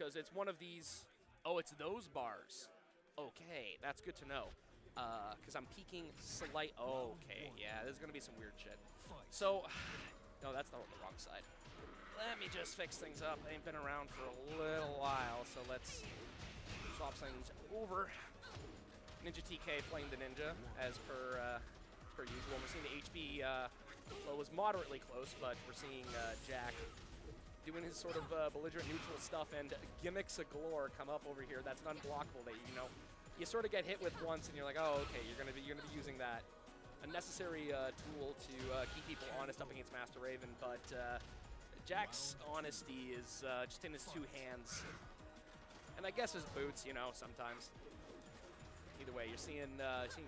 because it's one of these. Oh, it's those bars. Okay, that's good to know. Because I'm peeking slight. Okay, yeah, there's going to be some weird shit. So, no, that's not on the wrong side. Let me just fix things up. I ain't been around for a little while, so let's swap things over. ninjatk playing the ninja as per usual. We're seeing the HP flow is moderately close, but we're seeing Jack doing his sort of belligerent neutral stuff and gimmicks galore come up over here. That's an unblockable that you sort of get hit with once, and you're like, oh, okay, you're gonna be using that. A necessary tool to keep people honest up against Master Raven, but Jack's honesty is just in his two hands, and I guess his boots, sometimes. Either way, you're seeing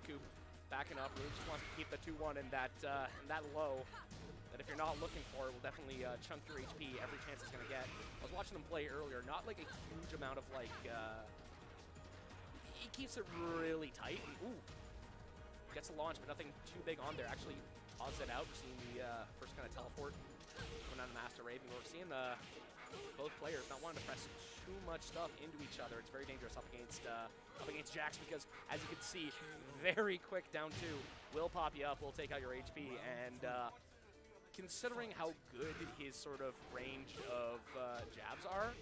Koop backing up. Really just wants to keep the 2-1 in that low. That if you're not looking for it, will definitely chunk your HP every chance it's gonna get. I was watching him play earlier. Not like a huge amount of like. He keeps it really tight. And, ooh, gets the launch, but nothing too big on there. Actually, pauses it out. We're seeing the first kind of teleport coming out of Master Raven. We're seeing both players not wanting to press too much stuff into each other. It's very dangerous up against Jax because, as you can see, very quick down 2 will pop you up, will take out your HP, and considering how good his sort of range of jabs are,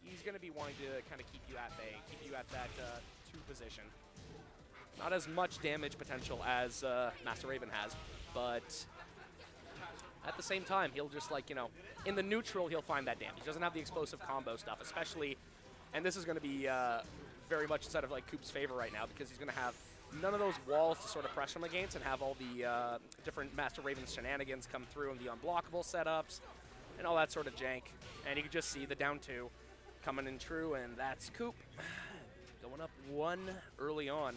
he's going to be wanting to kind of keep you at bay, keep you at that 2 position. Not as much damage potential as Master Raven has, but at the same time, he'll just in the neutral, he'll find that damage. He doesn't have the explosive combo stuff, especially, and this is going to be very much instead of Koop's favor right now because he's going to have none of those walls to sort of pressure him against and have all the different Master Raven shenanigans come through and the unblockable setups and all that sort of jank. And you can just see the down 2 coming in true, and that's Koop going up 1 early on.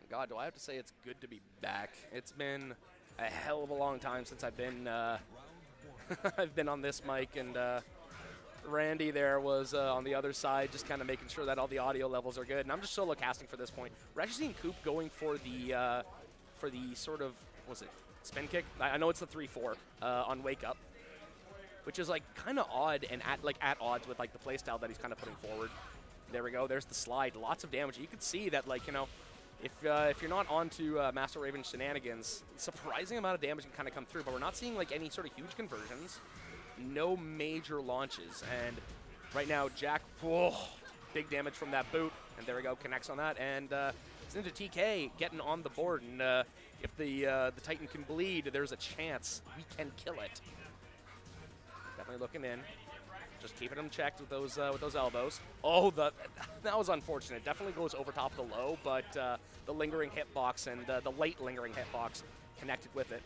And God, do I have to say it's good to be back. It's been a hell of a long time since I've been I've been on this mic, and Randy there was on the other side, just kind of making sure that all the audio levels are good. And I'm just solo casting for this point. We're actually seeing Koop going for the sort of, what was it, spin kick? I know it's the 3-4 on Wake Up, which is kind of odd and at odds with the playstyle that he's kind of putting forward. There we go. There's the slide. Lots of damage. You can see that if you're not onto Master Raven shenanigans, surprising amount of damage can kind of come through. But we're not seeing any sort of huge conversions. No major launches, and right now Jack, whoa, big damage from that boot, and there we go, connects on that, and ninjatk getting on the board, and if the Titan can bleed, there's a chance we can kill it. Definitely looking in, just keeping him checked with those elbows. Oh, that was unfortunate. Definitely goes over top of the low, but the lingering hitbox and the late lingering hitbox connected with it.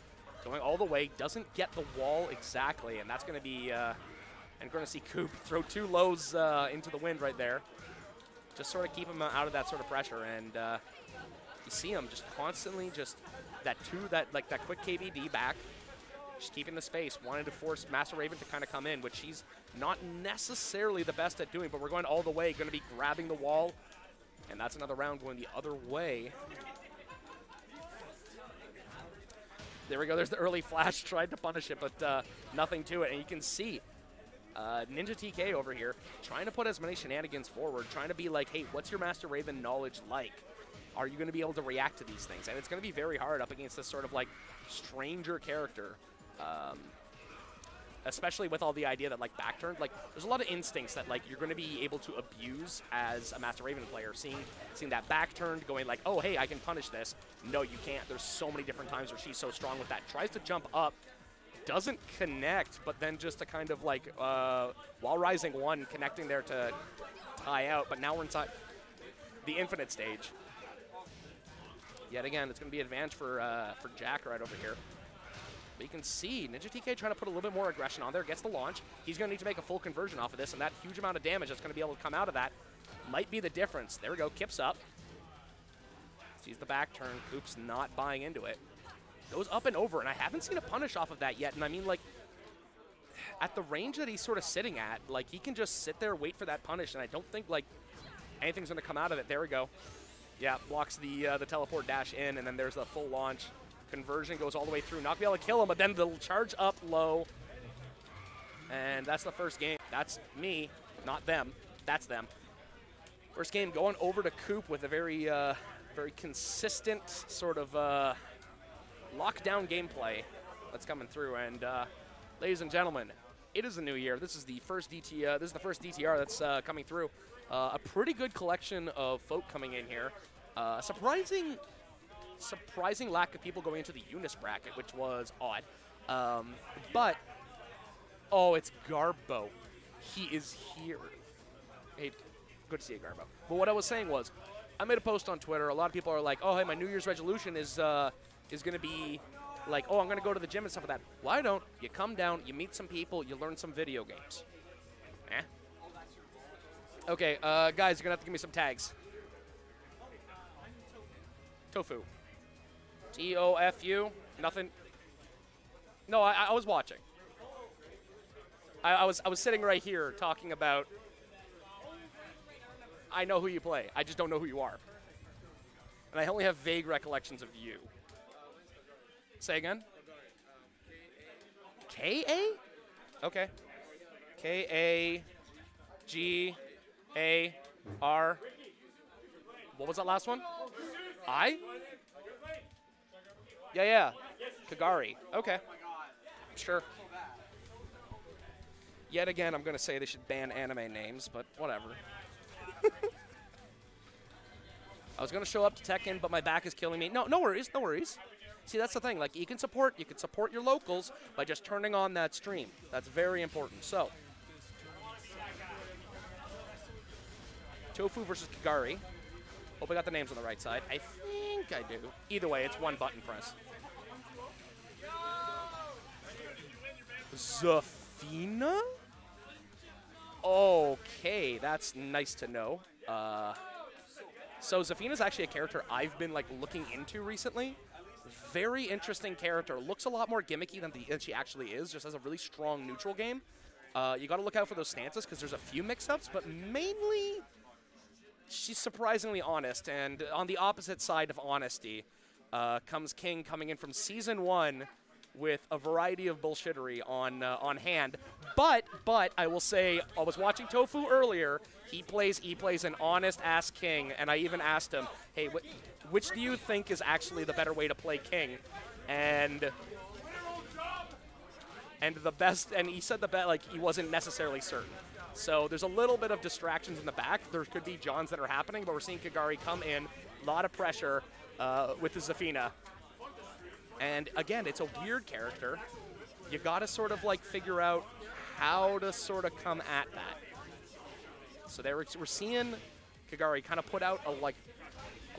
Going all the way, doesn't get the wall exactly, and that's going to be, and we're going to see Koop throw 2 lows into the wind right there. Just sort of keep him out of that sort of pressure, and you see him just constantly that quick KBD back, just keeping the space, wanting to force Master Raven to kind of come in, which he's not necessarily the best at doing, but we're going all the way, going to be grabbing the wall, and that's another round going the other way. There we go, there's the early flash, tried to punish it, but nothing to it. And you can see ninjatk over here trying to put as many shenanigans forward, trying to be like, hey, what's your Master Raven knowledge like? Are you going to be able to react to these things? And it's going to be very hard up against this sort of stranger character, especially with all the idea that back turn, there's a lot of instincts that you're going to be able to abuse as a Master Raven player. Seeing that back turn, going oh, hey, I can punish this. No, you can't. There's so many different times where she's so strong with that. Tries to jump up, doesn't connect, but then just to kind of while rising 1, connecting there to tie out. But now we're inside the infinite stage. Yet again, it's going to be an advantage for Jack right over here. But you can see ninjatk trying to put a little bit more aggression on there. Gets the launch. He's going to need to make a full conversion off of this, and that huge amount of damage that's going to be able to come out of that might be the difference. There we go. Kips up. Sees the back turn. Koop's not buying into it. Goes up and over, and I haven't seen a punish off of that yet. And I mean, at the range that he's sort of sitting at, he can just sit there, wait for that punish, and I don't think, anything's going to come out of it. There we go. Yeah, blocks the teleport dash in, and then there's the full launch. Conversion goes all the way through. Not be able to kill him, but then the charge up low And that's the first game. That's me, not them. That's them. First game going over to Koop with a very, very consistent sort of lockdown gameplay that's coming through. And ladies and gentlemen, it is a new year. This is the first DTR. This is the first DTR that's coming through. A pretty good collection of folk coming in here. Surprising lack of people going into the Eunice bracket, which was odd. But oh, it's Garbo. He is here. Hey, good to see you, Garbo. But what I was saying was, I made a post on Twitter. A lot of people are like, "Oh, hey, my New Year's resolution is going to be like, oh, I'm going to go to the gym and stuff like that." Why don't you come down, you meet some people, you learn some video games? Eh? Okay, guys, you're going to have to give me some tags. Tofu. T-O-F-U. Nothing. No, I was watching. I was sitting right here talking about, I know who you play. I just don't know who you are. And I only have vague recollections of you. Say again? K-A? Okay. K-A-G-A-R. What was that last one? I? Yeah. Kagari. Okay. Sure. Yet again, I'm going to say they should ban anime names, but whatever. I was going to show up to Tekken, but my back is killing me. No worries, no worries. See, that's the thing. Like, you can support your locals by just turning on that stream. That's very important. So, Tofu versus Kagari. Hope I got the names on the right side. I think I do. Either way, it's one button press. Zafina? Okay, that's nice to know. So Zafina's actually a character I've been like looking into recently. Very interesting character. Looks a lot more gimmicky than she actually is. Just has a really strong neutral game. You got to look out for those stances because there's a few mix-ups, but mainly she's surprisingly honest. And on the opposite side of honesty comes King, coming in from Season 1 with a variety of bullshittery on hand. But I will say, I was watching Tofu earlier. He plays an honest-ass King, and I even asked him, hey, which do you think is actually the better way to play King? And the best, and he said the best, like, he wasn't necessarily certain. So there's a little bit of distractions in the back. There could be Johns that are happening, but we're seeing Kagari come in, a lot of pressure with the Zafina. And again, it's a weird character. You gotta sort of like figure out how to sort of come at that. So there we're seeing Kagari kind of put out a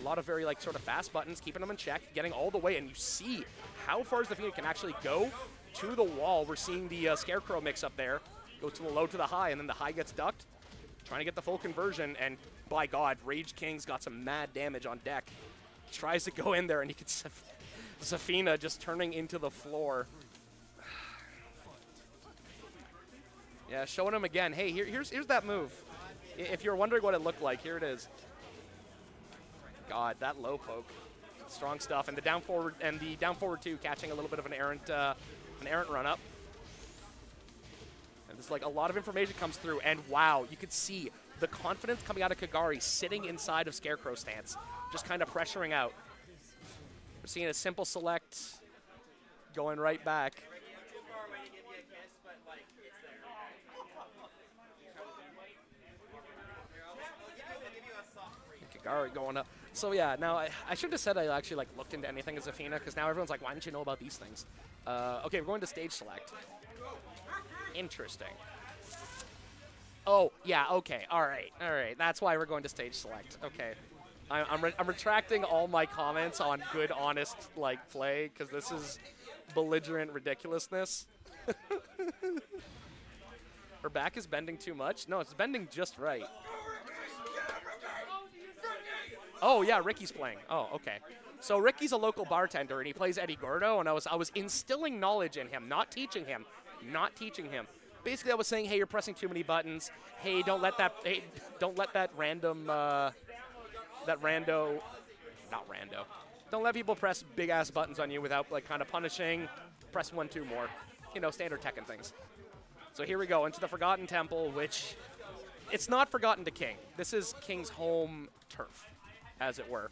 lot of very like sort of fast buttons, keeping them in check, getting all the way, and you see how far Zafina can actually go to the wall. We're seeing the Scarecrow mix up there. Goes to the low to the high, and then the high gets ducked. Trying to get the full conversion, and by God, Rage King's got some mad damage on deck. Tries to go in there, and you can see Zafina just turning into the floor. Yeah, showing him again. Hey, here's that move. If you're wondering what it looked like, here it is. God, that low poke, strong stuff, and the down forward too, catching a little bit of an errant run up. And there's like a lot of information comes through, and wow, you could see the confidence coming out of Kagari sitting inside of Scarecrow stance, just kind of pressuring out. We're seeing a simple select going right back. Kagari going up. So yeah, now I should have said I actually like looked into anything as Zafina, because now everyone's like, why didn't you know about these things? Okay, we're going to stage select. Interesting. Oh, yeah, okay, all right. That's why we're going to stage select. Okay. I'm retracting all my comments on good, honest, like, play, because this is belligerent ridiculousness. Her back is bending too much? No, it's bending just right. Oh, yeah, Ricky's playing. Oh, okay. So Ricky's a local bartender, and he plays Eddie Gordo, and I was instilling knowledge in him, not teaching him. Basically, I was saying, hey, you're pressing too many buttons. Hey, don't let that random, don't let people press big-ass buttons on you without, like, kind of punishing. Press 1, 2 more. You know, standard Tekken things. So here we go into the Forgotten Temple, which it's not Forgotten to King. This is King's home turf, as it were.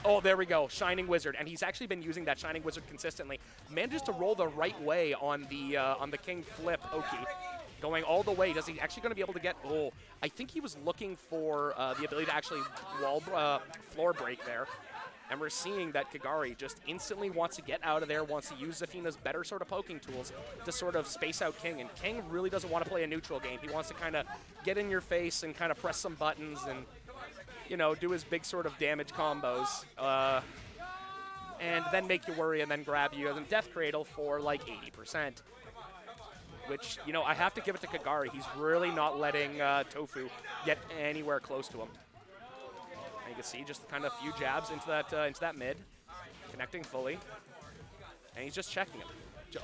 Oh, there we go, Shining Wizard, and he's actually been using that Shining Wizard consistently. Manages to roll the right way on the King flip Oki, going all the way. Is he actually going to be able to get? Oh, I think he was looking for the ability to actually floor break there. And we're seeing that Kagari just instantly wants to get out of there, wants to use Zafina's better sort of poking tools to sort of space out King. And King really doesn't want to play a neutral game. He wants to kind of get in your face and kind of press some buttons and, you know, do his big sort of damage combos. And then make you worry and then grab you and Death Cradle for like 80%. Which, you know, I have to give it to Kagari. He's really not letting Tofu get anywhere close to him. And you can see just kind of a few jabs into that mid, connecting fully, and he's just checking him.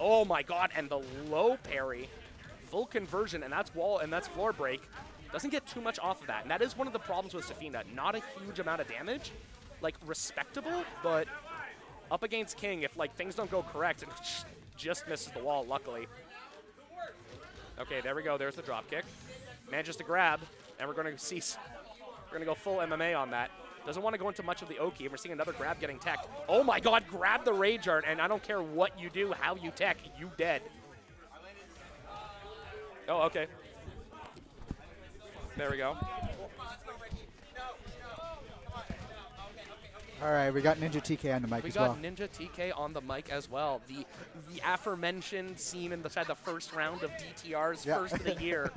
Oh my God! And the low parry, full conversion, and that's wall and that's floor break. Doesn't get too much off of that, and that is one of the problems with Zafina. Not a huge amount of damage, like respectable, but up against King, if like things don't go correct, it just misses the wall. Luckily. Okay, there we go. There's the drop kick. Manages to grab, and we're going to see. We're going to go full MMA on that. Doesn't want to go into much of the Oki. We're seeing another grab getting teched. Oh my God, grab the Rage Art, and I don't care what you do, how you tech, you dead. Oh, okay. There we go. All right, we got ninjatk on the mic as well. We got ninjatk on the mic as well. The aforementioned scene inside the first round of DTR's first of the year.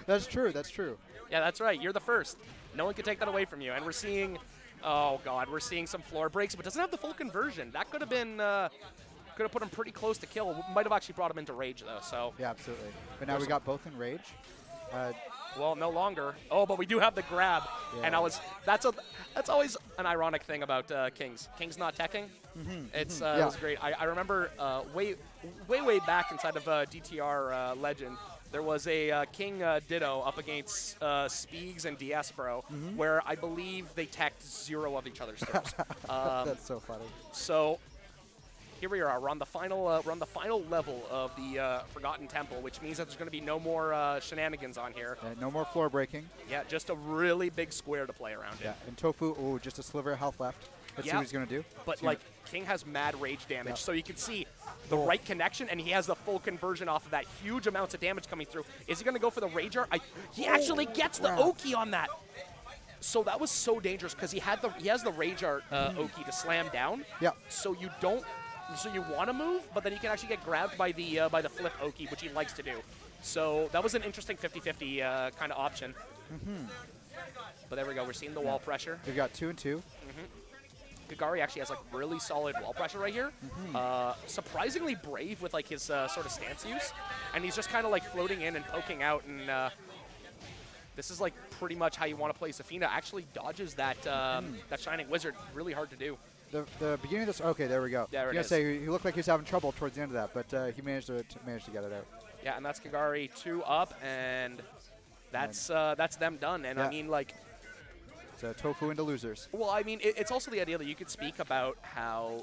That's true, that's true. Yeah, that's right. You're the first. No one can take that away from you. And we're seeing, oh God, we're seeing some floor breaks, but doesn't have the full conversion. That could have been, could have put him pretty close to kill. Might have actually brought him into rage though. So yeah, absolutely. But now we got both in rage. Well, no longer. Oh, but we do have the grab, and that's always an ironic thing about Kings. King's not teching. It was great. I remember way back inside of DTR Legend. There was a King Ditto up against piegz and DSBro, where I believe they teched 0 of each other's throws. That's so funny. So here we are. We're on the final level of the Forgotten Temple, which means that there's going to be no more shenanigans on here. No more floor breaking. Yeah, just a really big square to play around in. Yeah, and Tofu, ooh, just a sliver of health left. Let's see what he's going to do. But like King has mad rage damage, so you can see the right connection, and he has the full conversion off of that. Huge amounts of damage coming through. Is he going to go for the Rage Art? He actually gets the Oki on that. So that was so dangerous because he has the Rage Art Oki to slam down. Yeah. So you want to move, but then you can actually get grabbed by the flip Oki, which he likes to do. So that was an interesting 50-50 kind of option. But there we go. We're seeing the wall pressure. We've got 2 and 2. Kagari actually has like really solid wall pressure right here. Surprisingly brave with like his sort of stance use, and he's just kind of like floating in and poking out. And this is like pretty much how you want to play Zafina. Actually dodges that that Shining Wizard. Really hard to do. The beginning of this. Okay, there we go. There it is. Say he looked like he was having trouble towards the end of that, but he managed to get it out. Yeah, and that's Kagari 2 up, and that's them done. And I mean like. It's Tofu into losers. Well, I mean, it's also the idea that you could speak about how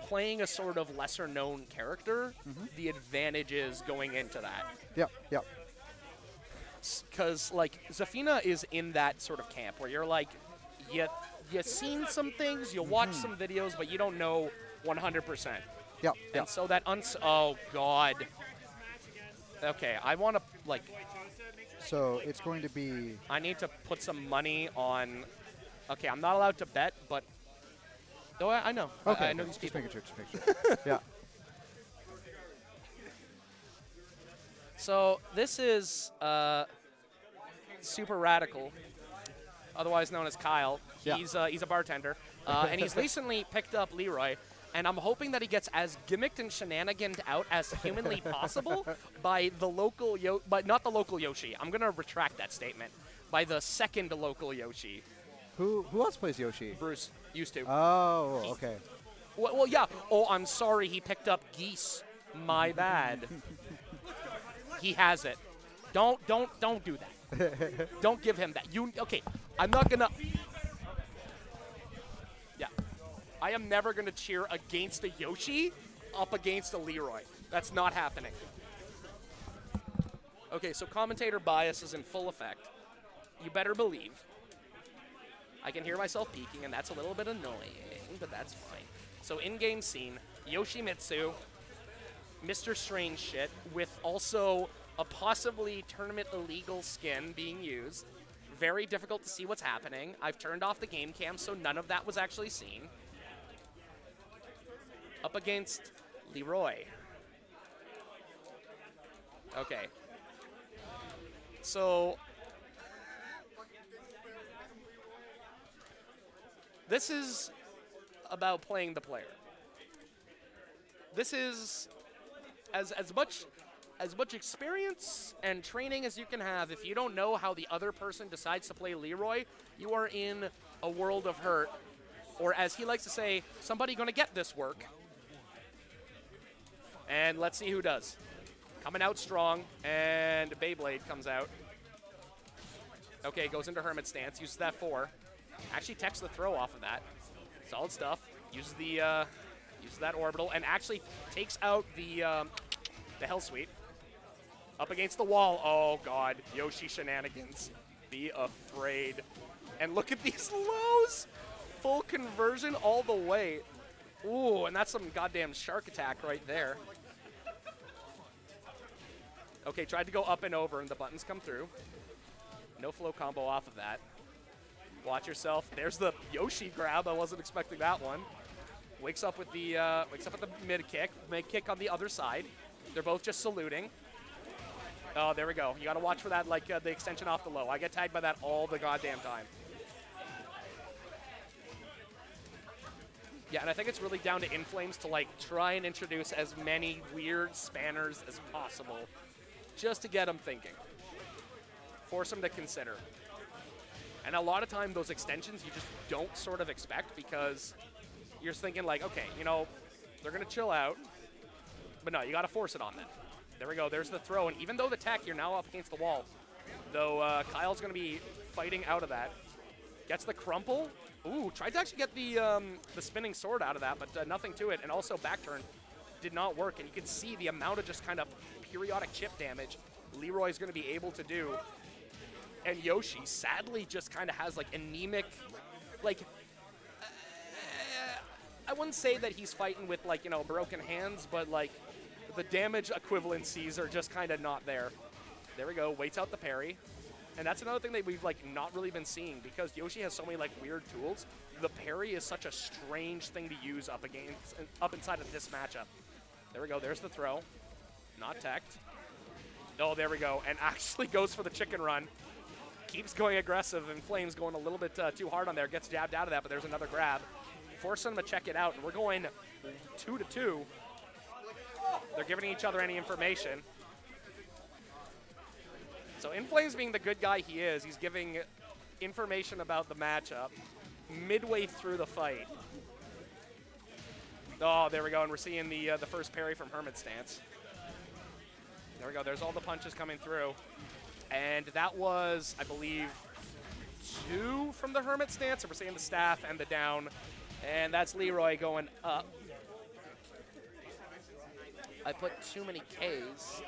playing a sort of lesser-known character, the advantage is going into that. Yep. Because, like, Zafina is in that sort of camp where you're like, you've seen some things, you watch some videos, but you don't know 100%. Yep. And so that oh, God. Okay, I want to, like... So it's going to be... I need to put some money on... Okay, I'm not allowed to bet, but... No, I know. Okay, I know these people. Just make sure. Yeah. So this is SuperRadikahl, otherwise known as Kyle. He's a bartender, and he's recently picked up Leroy. And I'm hoping that he gets as gimmicked and shenaniganed out as humanly possible by the local but not the local Yoshi. I'm gonna retract that statement. By the second local Yoshi. Who else plays Yoshi? Bruce used to. Oh, okay. Well, yeah. Oh, I'm sorry. He picked up Geese. My bad. He has it. Don't do that. Don't give him that. Okay? I'm not gonna. Yeah. I am never going to cheer against a Yoshi up against a Leroy. That's not happening. Okay, so commentator bias is in full effect. You better believe. I can hear myself peeking, and that's a little bit annoying, but that's fine. So in-game scene, Yoshimitsu, Mr. Strange shit, with also a possibly tournament illegal skin being used. Very difficult to see what's happening. I've turned off the game cam, so none of that was actually seen. Up against Leroy. Okay. So this is about playing the player. This is as much experience and training as you can have. If you don't know how the other person decides to play Leroy, you are in a world of hurt. Or as he likes to say, somebody gonna get this work. And let's see who does. Coming out strong, and Beyblade comes out. Okay, goes into Hermit stance, uses that 4. Actually techs the throw off of that. Solid stuff. Uses that orbital, and actually takes out the Hell Sweep. Up against the wall. Oh god, Yoshi shenanigans. Be afraid. And look at these lows. Full conversion all the way. Ooh, and that's some goddamn shark attack right there. Okay, tried to go up and over, and the buttons come through. No flow combo off of that. Watch yourself. There's the Yoshi grab. I wasn't expecting that one. Wakes up with the mid kick on the other side. They're both just saluting. Oh, there we go. You got to watch for that, like the extension off the low. I get tagged by that all the goddamn time. Yeah, and I think it's really down to Inflames to like try and introduce as many weird spanners as possible, just to get them thinking. Force them to consider. And a lot of time, those extensions you just don't sort of expect because you're thinking like, okay, you know, they're going to chill out. But no, you got to force it on them. There we go. There's the throw. And even though the tech, you're now up against the wall. Though Kyle's going to be fighting out of that. Gets the crumple. Ooh, tried to actually get the spinning sword out of that, but nothing to it. And also back turn did not work. And you can see the amount of just kind of periodic chip damage Leroy's going to be able to do. And Yoshi, sadly, just kind of has, like, anemic, like, I wouldn't say that he's fighting with, like, you know, broken hands, but, like, the damage equivalencies are just kind of not there. There we go, waits out the parry. And that's another thing that we've, like, not really been seeing, because Yoshi has so many, like, weird tools. The parry is such a strange thing to use up inside of this matchup. There we go, there's the throw. Not teched. Oh, there we go, and actually goes for the chicken run. Keeps going aggressive, and Flames going a little bit too hard on there. Gets jabbed out of that, but there's another grab. Forcing them to check it out, and we're going 2-2. They're giving each other any information. So Inflames being the good guy he is, he's giving information about the matchup midway through the fight. Oh, there we go, and we're seeing the first parry from Hermit stance. There we go, there's all the punches coming through. And that was, I believe, 2 from the Hermit stance. So we're seeing the staff and the down. And that's Leroy going up. I put too many Ks.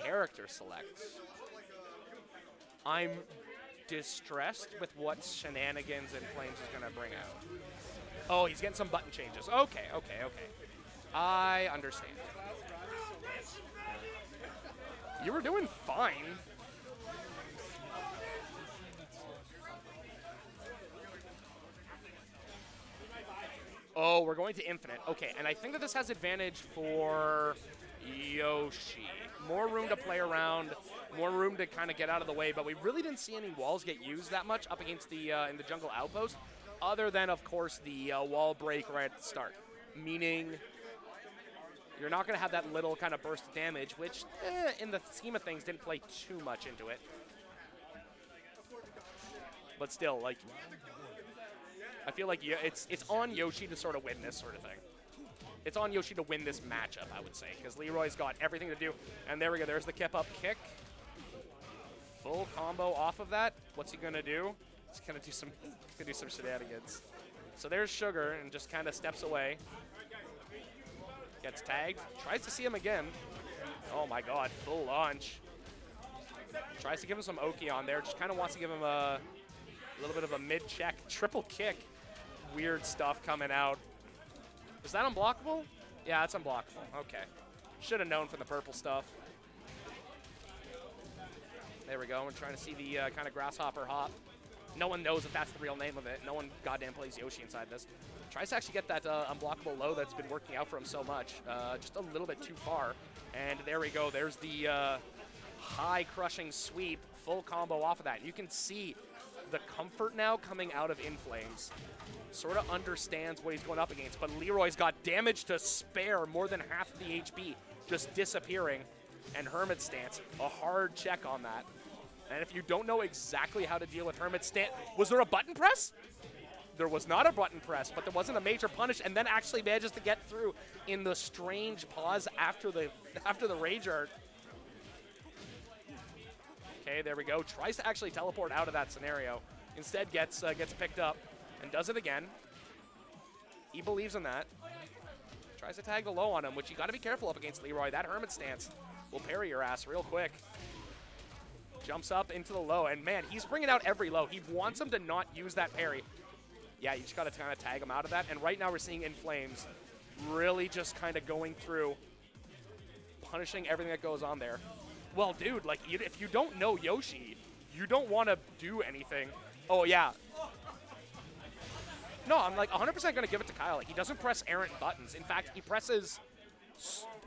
Character select. I'm distressed with what shenanigans Inflames is going to bring out. Oh, he's getting some button changes. Okay. I understand. You were doing fine. Oh, we're going to infinite. Okay, and I think that this has advantage for Yoshi. More room to play around, more room to kind of get out of the way, but we really didn't see any walls get used that much up against the in the jungle outpost, other than, of course, the wall break right at the start, meaning you're not going to have that little kind of burst of damage, which, in the scheme of things, didn't play too much into it. But still, like, I feel like it's on Yoshi to sort of win this sort of thing. It's on Yoshi to win this matchup, I would say, because Leroy's got everything to do. And there we go. There's the kip up kick. Full combo off of that. What's he going to do? He's gonna do some shenanigans. So there's Sugar and just kind of steps away. Gets tagged. Tries to see him again. Oh my God, full launch. Tries to give him some Oki on there. Just kind of wants to give him a little bit of a mid-check triple kick. Weird stuff coming out. Is that unblockable? Yeah, it's unblockable. Okay. Should have known from the purple stuff. There we go. We're trying to see the kind of grasshopper hop. No one knows if that's the real name of it. No one goddamn plays Yoshi inside this. Tries to actually get that unblockable low that's been working out for him so much. Just a little bit too far. And there we go. There's the high crushing sweep. Full combo off of that. You can see the comfort now coming out of Inflames. Sort of understands what he's going up against. But Leroy's got damage to spare. More than half of the HP just disappearing. And Hermit Stance, a hard check on that. And if you don't know exactly how to deal with Hermit Stance, was there a button press? There was not a button press, but there wasn't a major punish, and then actually manages to get through in the strange pause after the rage art. Okay, there we go. Tries to actually teleport out of that scenario. Instead gets picked up and does it again. He believes in that. Tries to tag the low on him, which you got to be careful of against Leroy. That Hermit Stance will parry your ass real quick. Jumps up into the low, and man, he's bringing out every low. He wants him to not use that parry. Yeah, you just got to kind of tag him out of that. And right now we're seeing Inflames really just kind of going through, punishing everything that goes on there. Well, dude, like, if you don't know Yoshi, you don't want to do anything. Oh, yeah. No, I'm like 100% going to give it to Kyle. Like, he doesn't press errant buttons. In fact, he presses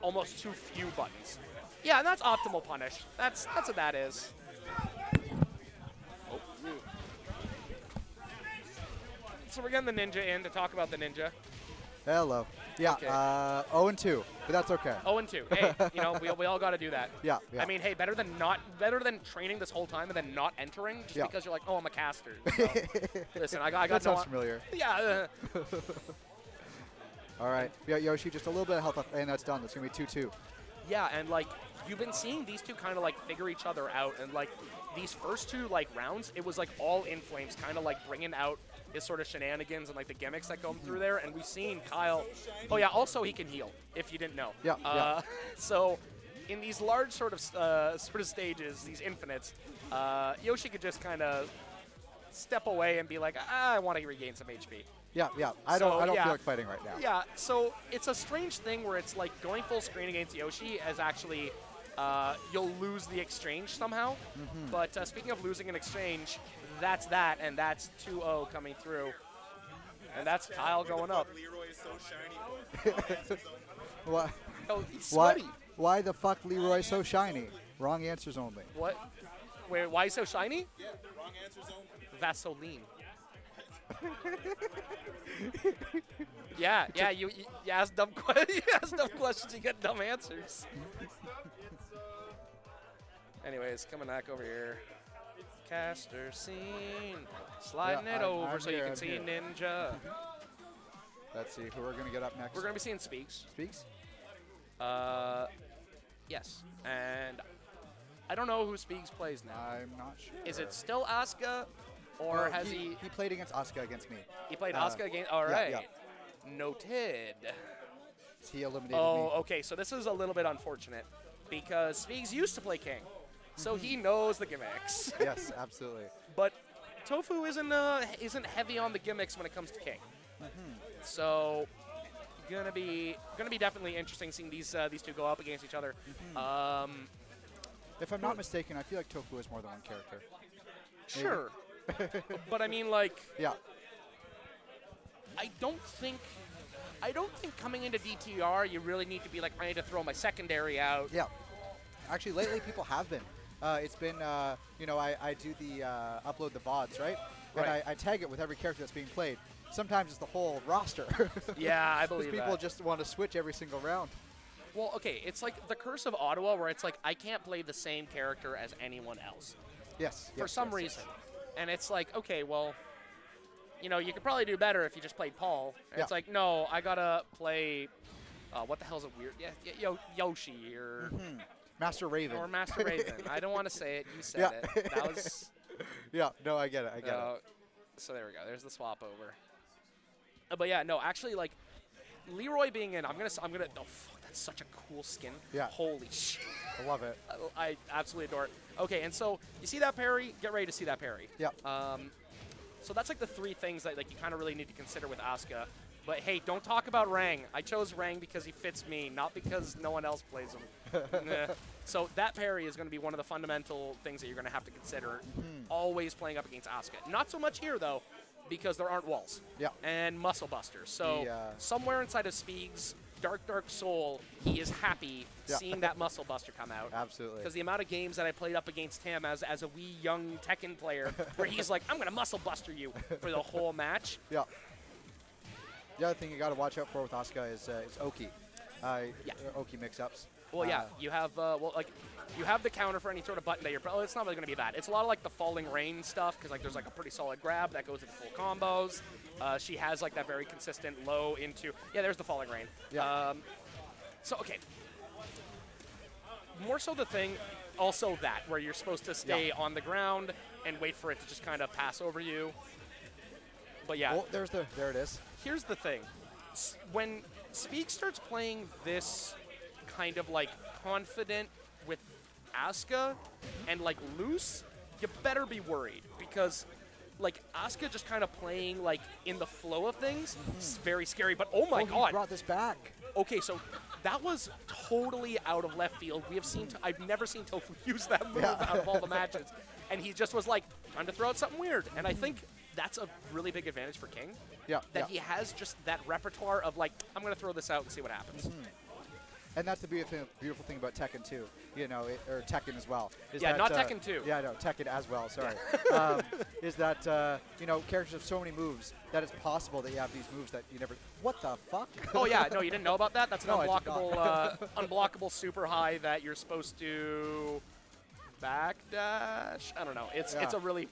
almost too few buttons. Yeah, and that's optimal punish. That's what that is. Oh. So we're getting the ninja in to talk about the ninja. Hello. Yeah, Okay. 0-2, but that's okay. 0-2. Hey, you know, we all got to do that. Yeah. I mean, hey, better than training this whole time and then not entering just because you're like, oh, I'm a caster. So, listen, I got that no. sounds familiar. Yeah. All right. Yeah, Yoshi, just a little bit of health, and that's done. That's gonna be 2-2. Yeah, and like you've been seeing these two kind of like figure each other out, and like these first two like rounds, it was like all Inflames kind of like bringing out his sort of shenanigans and like the gimmicks that come through there, and we've seen Kyle. Oh yeah, also he can heal if you didn't know. Yeah. So in these large sort of stages, these infinites, Yoshi could just kind of step away and be like, I want to regain some HP. Yeah. I don't feel like fighting right now. Yeah, so it's a strange thing where it's like going full screen against Yoshi as actually you'll lose the exchange somehow. But speaking of losing an exchange, that's that, and that's 2-0 coming through. And that's Kyle going up. Leroy is so shiny. What? Oh, he's sweaty. Why the fuck Leroy so shiny? Wrong answers only. What? Wait, why so shiny? Yeah, wrong answers only. Vaseline. Yeah, you ask dumb questions, you get dumb answers. Anyways, coming back over here. Caster scene. Sliding it over I'm so here, you can I'm see here. Ninja. Let's see who we're gonna get up next. We're going to be seeing Speaks. Speaks. Yes. And I don't know who Speaks plays now. I'm not sure. Is it still Asuka? Or has he played against Asuka against me. He played Asuka again? All right. Yeah. Noted. He eliminated Oh, me. okay. So this is a little bit unfortunate because Speaks used to play King, so he knows the gimmicks. Yes, absolutely. But Tofu isn't heavy on the gimmicks when it comes to King. So gonna be definitely interesting seeing these two go up against each other. If I'm not mistaken, I feel like Tofu is more than one character. Sure. But I mean, like, Yeah. I don't think coming into DTR you really need to be like, I need to throw my secondary out. Yeah. Actually, lately people have been. It's been, I do the upload the VODs, right? And Right. I tag it with every character that's being played. Sometimes it's the whole roster. Yeah, I Because believe people that. just want to switch every single round. Well, okay, it's like the curse of Ottawa where it's like I can't play the same character as anyone else Yes. for some reason. And it's like, okay, well, you know, you could probably do better if you just played Paul. And it's Yeah. like, no, I gotta play, what the hell's a weird, Yoshi or Master Raven. Master Raven. I don't want to say it. You said it. That was. Yeah, no, I get it. So there we go. There's the swap over. But yeah, no, actually, like Leroy being in, I'm gonna. Oh, fuck, that's such a cool skin. Yeah. Holy shit. I love it. I absolutely adore it. Okay, and so you see that parry? Get ready to see that parry. Yeah. So that's like the three things that like you kind of really need to consider with Asuka. But hey, don't talk about Rang. I chose Rang because he fits me, not because no one else plays him. Nah. So that parry is going to be one of the fundamental things that you're going to have to consider. Always playing up against Asuka. Not so much here though, because there aren't walls. Yeah. And muscle busters. So somewhere inside of Spieg's dark soul, he is happy seeing that muscle buster come out. Absolutely. Because the amount of games that I played up against him as a wee young Tekken player, where he's like, I'm going to muscle buster you for the whole match. Yeah. The other thing you got to watch out for with Asuka is Oki. Oki mix-ups. Well, yeah, you have you have the counter for any sort of button that you're. Oh, it's not really going to be that. It's a lot of like the falling rain stuff because like there's like a pretty solid grab that goes into full combos. She has like that very consistent low into. Yeah, there's the falling rain. Yeah. So okay. More so the thing, also that where you're supposed to stay on the ground and wait for it to just kind of pass over you. But yeah. Oh, there it is. Here's the thing. When Spieg starts playing this kind of like confident with Asuka and like loose, you better be worried because like Asuka just kind of playing like in the flow of things is very scary. But oh my god. He brought this back. Okay, so that was totally out of left field. We have seen, I've never seen Tofu use that move out of all the matches. And he just was like, trying to throw out something weird. And I think that's a really big advantage for King. Yeah. That he has just that repertoire of like, I'm going to throw this out and see what happens. And that's the beautiful thing about Tekken 2, you know, or Tekken as well. Is yeah, that, not Tekken 2. Yeah, no, Tekken as well, sorry. Is that, you know, characters have so many moves that it's possible that you have these moves that you never... What the fuck? Oh, yeah, no, you didn't know about that? That's an No, unblockable, unblockable super high that you're supposed to backdash. I don't know. It's a really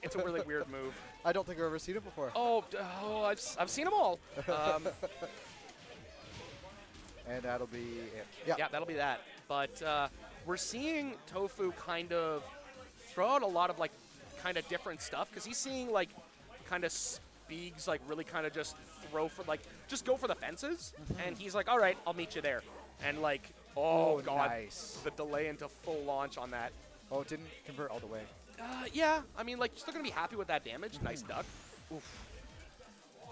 weird move. I don't think I've ever seen it before. I've seen them all. And that'll be it. Yeah, that'll be that. But we're seeing Tofu kind of throw out a lot of like kind of different stuff because he's seeing like kind of Spieg's like really kind of just throw for like just go for the fences, and he's like, all right, I'll meet you there, and like oh god, nice. The delay into full launch on that. Oh, it didn't convert all the way. Yeah, I mean like you're still gonna be happy with that damage. Nice duck. Oof.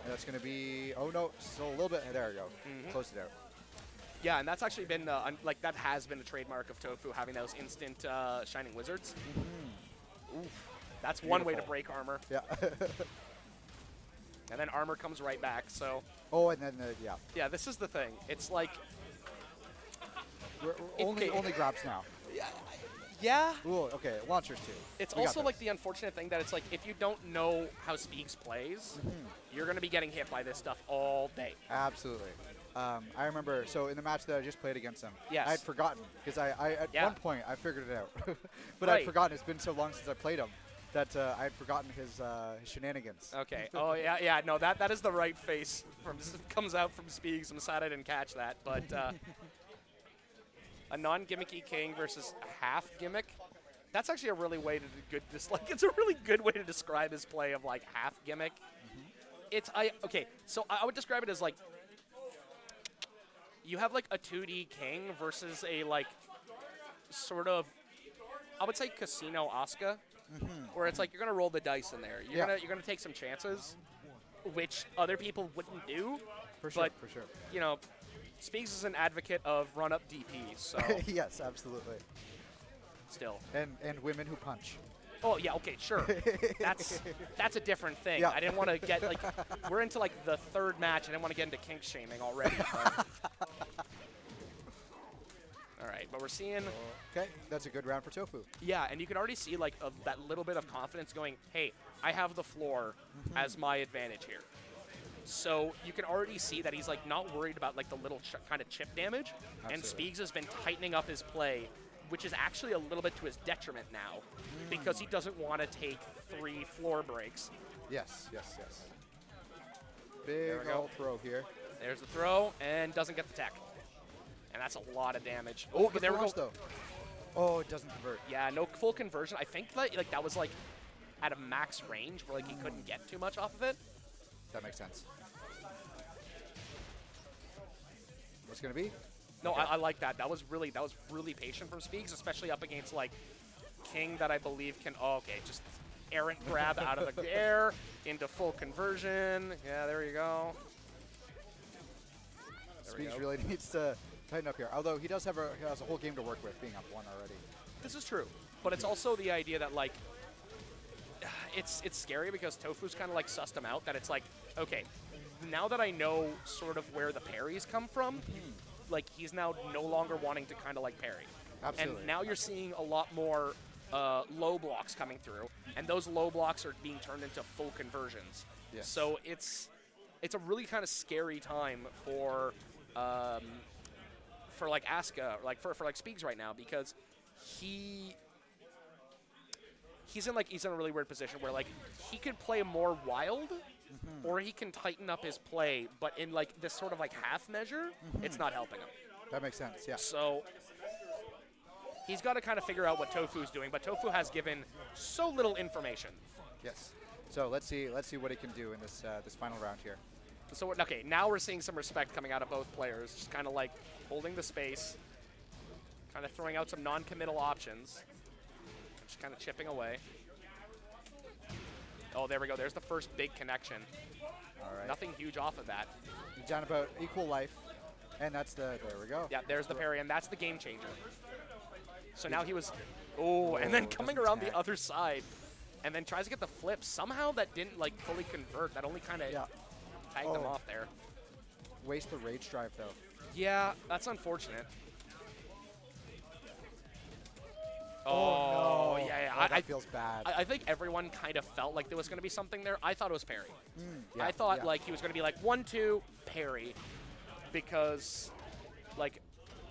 And that's gonna be still a little bit. There we go. Close it out. Yeah, and that's actually been like that has been a trademark of Tofu, having those instant shining wizards. Oof. That's one way to break armor. Yeah. And then armor comes right back. So. Oh, and then Yeah, this is the thing. It's like. We're only grabs now. Yeah. Ooh, okay, launchers too. It's also like the unfortunate thing that it's like if you don't know how Spieg's plays, you're going to be getting hit by this stuff all day. Absolutely. I remember, so in the match that I just played against him, yes. I had forgotten, because at one point I figured it out. But I'd forgotten, it's been so long since I played him, that I had forgotten his shenanigans. Okay. Oh, yeah, no, that is the right face comes out from Spieg's. I'm sad I didn't catch that, but a non-gimmicky King versus a half gimmick. That's actually a really way to it's a really good way to describe his play of like half gimmick. Okay, so I would describe it as like you have like a 2D King versus a like sort of, I would say Casino Asuka, where it's like you're gonna roll the dice in there. You're gonna take some chances, which other people wouldn't do. For sure. You know, Spieg's is an advocate of run-up DPs, so yes, absolutely. Still. And women who punch. Oh yeah, okay, sure. That's a different thing. Yeah. I didn't want to get like we're into like the third match. I didn't want to get into kink shaming already. All right, but we're seeing. Okay, that's a good round for Tofu. Yeah, and you can already see like that little bit of confidence going, hey, I have the floor as my advantage here. So you can already see that he's like not worried about like the little kind of chip damage. Absolutely. And Spieg's has been tightening up his play, which is actually a little bit to his detriment now because he doesn't want to take 3 floor breaks. Yes. Big old throw here. There's the throw and doesn't get the tech. And that's a lot of damage. Oh, but there we go. Though. Oh, it doesn't convert. Yeah, no full conversion. I think that like that was like at a max range where like he couldn't get too much off of it. That makes sense. What's gonna be? No, Okay. I like that. That was really patient from piegz, especially up against like King that I believe can. Oh, okay, just errant grab out of the air into full conversion. Yeah, there you go. piegz really needs to tighten up here. Although he has a whole game to work with, being up 1 already. This is true, but it's also the idea that like it's scary because Tofu's kind of like sussed him out. That it's like, okay, now that I know sort of where the parries come from, like he's now no longer wanting to kind of like parry. Absolutely. And now you're seeing a lot more low blocks coming through, and those low blocks are being turned into full conversions. Yes. So it's a really kind of scary time for like Asuka, like for like piegz right now, because he's in a really weird position where like he could play more wild, or he can tighten up his play, but in like this sort of like half measure, it's not helping him. That makes sense. Yeah. So he's got to kind of figure out what Tofu's doing, but Tofu has given so little information. Yes. So let's see what he can do in this this final round here. So okay, now we're seeing some respect coming out of both players, just kind of like holding the space, kind of throwing out some non-committal options, just kind of chipping away. Oh, there we go. There's the first big connection. All right. Nothing huge off of that. He's down about equal life, and that's there we go. Yeah, there's the parry, and that's the game changer. So now he was, and then coming around the other side, and then tries to get the flip. Somehow that didn't like fully convert. That only kind of tagged him off there. Waste the rage drive though. Yeah, that's unfortunate. Oh, no. Yeah. That feels bad. I think everyone kind of felt like there was going to be something there. I thought it was parry. Yeah, I thought like he was going to be like 1-2 parry, because like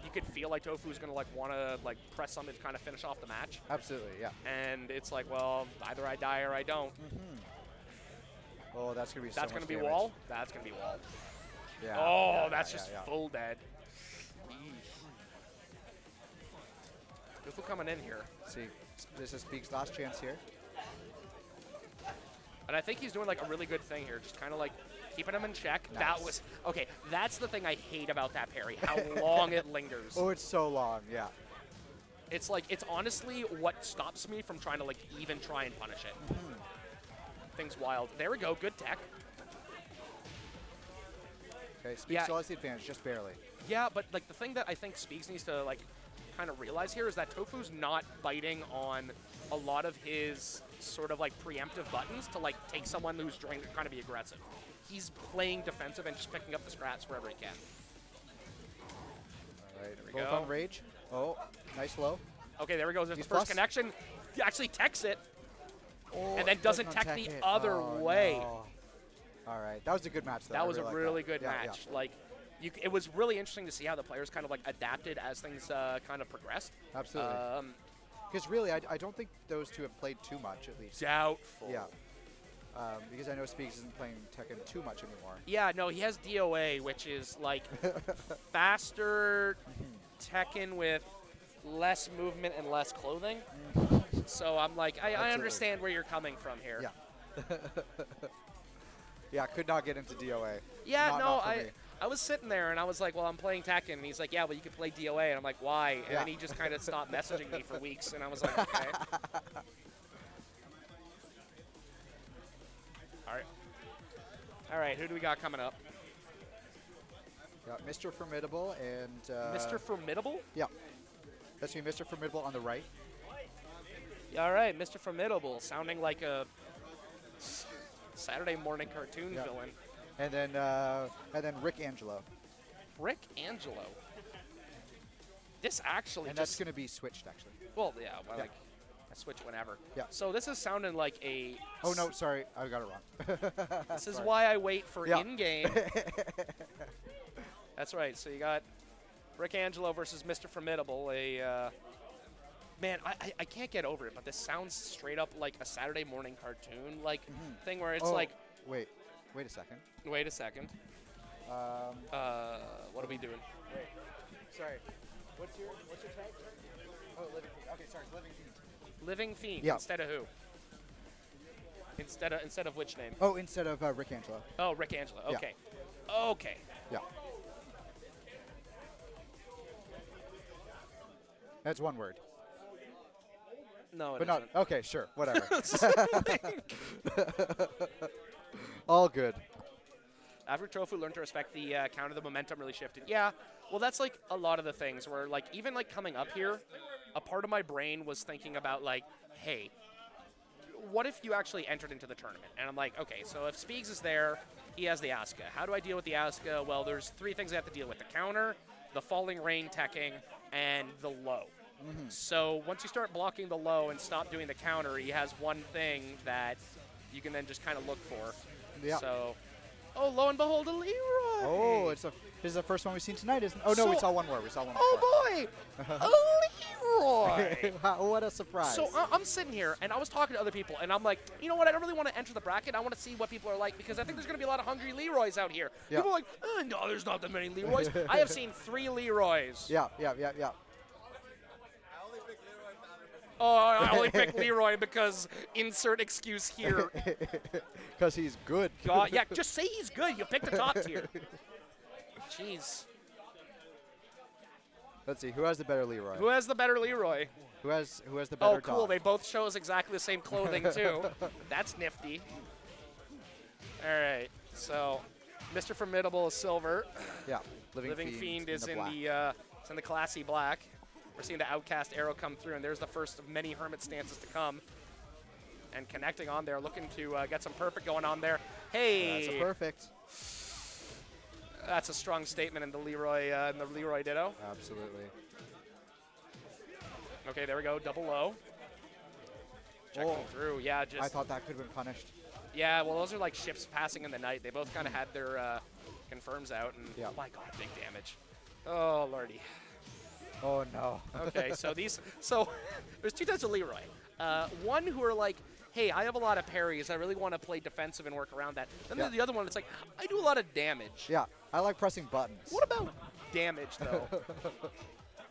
you could feel like Tofu was going to like want to like press something to kind of finish off the match. Absolutely, yeah. And it's like, well, either I die or I don't. Oh, that's going to be That's so going much to be damage. wall. That's going to be wall. Yeah. Oh, yeah, that's yeah, just yeah. full dead. Tofu coming in here. See, this is piegz' last chance here. And I think he's doing like a really good thing here, just kind of like keeping him in check. Nice. That was, okay, that's the thing I hate about that parry, how long it lingers. Oh, it's so long, yeah. It's like, it's honestly what stops me from trying to like even try and punish it. Thing's wild. There we go, good tech. Okay, piegz still has the advantage, just barely. Yeah, but like the thing that I think piegz needs to like kind of realize here is that Tofu's not biting on a lot of his sort of like preemptive buttons to like take someone who's trying to be aggressive. He's playing defensive and just picking up the scraps wherever he can. All right, There we both go. on rage. Oh, nice low. Okay, there we go. There's He's the first plus. connection. He actually techs it, Oh, and then doesn't not tech the it. other Oh, way. no. All right, that was a good match though. That I was a like really that. good Yeah, match. Like, it was really interesting to see how the players kind of like adapted as things kind of progressed. Yeah, absolutely. Because really, I don't think those two have played too much, at least. Doubtful. Yeah. Because I know piegz isn't playing Tekken too much anymore. Yeah, no, he has DOA, which is like faster Tekken with less movement and less clothing. So I'm like, I understand where you're coming from here. Yeah. Yeah, could not get into DOA. Yeah, Not for me. I was sitting there and I was like, well, I'm playing Tekken. And he's like, yeah, well, you could play DOA. And I'm like, why? And then he just kind of stopped messaging me for weeks. And I was like, okay. All right, who do we got coming up? Got Mr. Formidable and... Mr. Formidable? Yeah. That's me, Mr. Formidable on the right. All right, Mr. Formidable, sounding like a Saturday morning cartoon villain. And then Rick Angelo. Rick Angelo. This actually And that's going to be switched, actually. Well, yeah, like I switch whenever. Yeah. So this is sounding like a... Oh, no, sorry. I got it wrong. This is why I wait for in-game. That's That's right. So you got Rick Angelo versus Mr. Formidable. Man, I can't get over it, but this sounds straight up like a Saturday morning cartoon thing where it's like... Wait a second. Wait a second. What are we doing? Wait. Sorry. What's your tag? Oh, LivingFiend. Okay, sorry, it's LivingFiend. LivingFiend Yeah. instead of who? Instead of which name? Oh, instead of Rick Angelo. Oh, Rick Angelo. Okay. Yeah. Okay. Yeah. That's one word. No, But it not. isn't. Okay, sure. Whatever. All good. After Tofu learned to respect the counter, the momentum really shifted. Yeah, well, that's like a lot of the things where, like, even like coming up here, a part of my brain was thinking about like, hey, what if you actually entered into the tournament? And I'm like, okay, so if Piegz is there, he has the Asuka. How do I deal with the Asuka? Well, there's 3 things I have to deal with: the counter, the falling rain teching, and the low. So once you start blocking the low and stop doing the counter, he has one thing that you can then just kind of look for. Yeah. So, oh, lo and behold, a Leroy. Oh, this is the first one we've seen tonight, isn't it? Oh, no, we saw one more. We saw one more. Oh, boy, a Leroy. What a surprise. So I'm sitting here, and I was talking to other people, and I'm like, you know what? I don't really want to enter the bracket. I want to see what people are like, because I think there's going to be a lot of hungry Leroys out here. Yeah. People are like, no, there's not that many Leroys. I have seen 3 Leroys. Yeah. I only pick Leroy. Oh, I only picked Leroy because insert excuse here. Because he's good. God, yeah, just say he's good. You picked the top tier. Jeez. Let's see. Who has the better Leroy? Who has the better Leroy? Who has the better Oh, cool. dog? They both show us exactly the same clothing, too. That's nifty. All right. So, Mr. Formidable is silver. Yeah. LivingFiend is in black. the classy black. We're seeing the Outcast arrow come through, and there's the first of many Hermit stances to come. And connecting on there, looking to get some perfect going on there. Hey! That's a perfect. That's a strong statement in the Leroy Ditto. Absolutely. Okay, there we go. Double low. Checking through. Yeah, just. I thought that could have been punished. Yeah, well, those are like ships passing in the night. They both kind of had their confirms out, and Yeah. oh my god, big damage. Oh lordy. Oh no. Okay, so there's 2 types of Leroy. One who are like, hey, I have a lot of parries. I really want to play defensive and work around that. Then there's the other one that's like, I do a lot of damage. Yeah. I like pressing buttons. What about damage, though?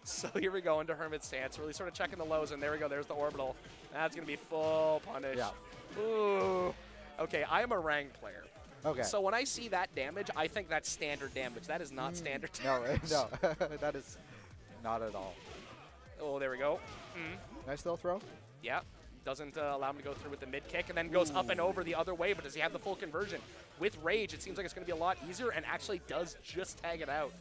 So here we go into Hermit stance, really sort of checking the lows, and there we go. There's the orbital. That's going to be full punish. Yeah. Ooh. Okay, I am a rank player. Okay. So when I see that damage, I think that's standard damage. That is not standard damage. No. That is not at all. Oh, there we go. Nice little throw. Yeah. Doesn't allow him to go through with the mid kick, and then goes up and over the other way, but does he have the full conversion? With Rage, it seems like it's going to be a lot easier, and actually does just tag it out.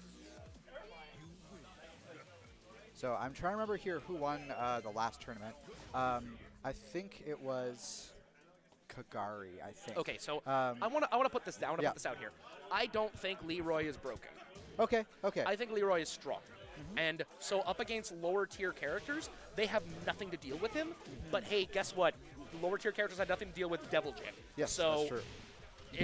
So I'm trying to remember here who won the last tournament. I think it was Kagari, I think. Okay, so I want to put this down. I want to Yeah. put this out here. I don't think Leroy is broken. Okay. I think Leroy is strong. And so up against lower tier characters, they have nothing to deal with him. But hey, guess what? Lower tier characters have nothing to deal with Devil Jin. Yes, so that's true.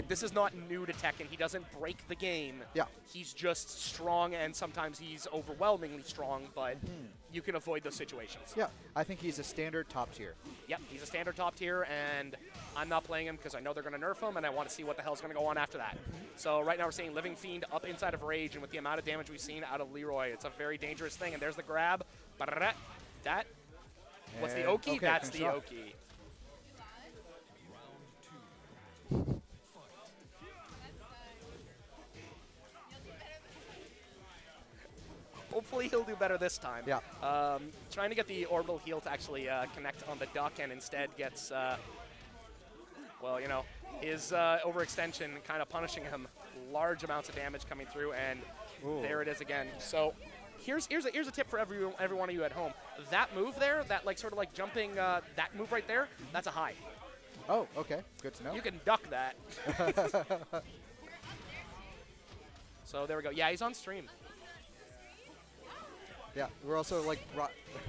This is not new to Tekken. He doesn't break the game. Yeah. He's just strong, and sometimes he's overwhelmingly strong, but you can avoid those situations. Yeah, I think he's a standard top tier. Yep, he's a standard top tier, and I'm not playing him because I know they're going to nerf him, and I want to see what the hell's going to go on after that. So right now we're seeing LivingFiend up inside of Rage, and with the amount of damage we've seen out of Leroy, it's a very dangerous thing. And there's the grab. That. What's the And- Oki? okay, That's finish the off. Oki. Hopefully he'll do better this time. Yeah. Trying to get the orbital heal to actually connect on the duck, and instead gets, well, you know, his overextension kind of punishing him. Large amounts of damage coming through, and there it is again. So here's a tip for every one of you at home. That move there, that like sort of like jumping, that move right there, that's a high. Oh, okay. Good to know. You can duck that. So there we go. Yeah, he's on stream. Yeah, we're also like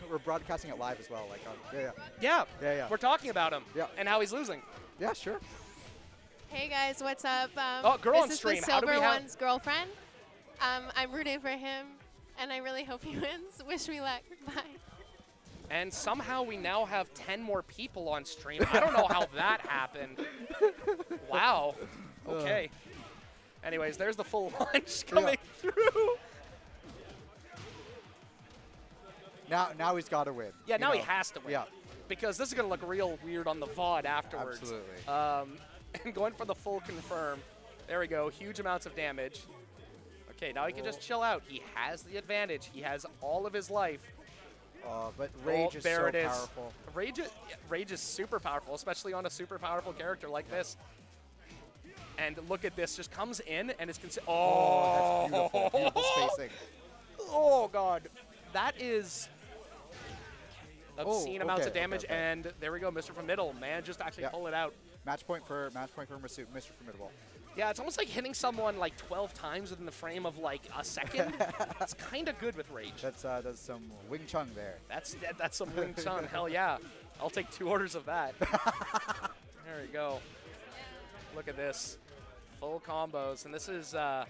we're broadcasting it live as well. Like, Yeah. Yeah. We're talking about him. Yeah. And how he's losing. Yeah, sure. Hey guys, what's up? Oh, girl on this stream. is the How do we Silver have- One's girlfriend. I'm rooting for him, and I really hope he wins. Wish me luck. Bye. And somehow we now have 10 more people on stream. I don't know how that happened. Wow. Okay. Anyways, there's the full launch coming through. Now he's got to win. Yeah, you now he know. has to win. Yeah. because this is going to look real weird on the VOD afterwards. Absolutely. And going for the full confirm. There we go. Huge amounts of damage. Okay, now he can just chill out. He has the advantage. He has all of his life. But Rage is so it is. powerful. Rage is super powerful, especially on a super powerful character like this. And look at this. Just comes in and is considered. Oh, that's beautiful. Beautiful spacing. Oh, God. That is obscene amounts of okay, damage. okay. And there we go. Mr. Formidable manages to actually pull it out. Match point for Mr. Formidable. Yeah, it's almost like hitting someone like 12 times within the frame of like a second. It's kind of good with Rage. That's some Wing Chun there. That's some Wing Chun. Hell yeah. I'll take 2 orders of that. There we go. Look at this. Full combos. And this is going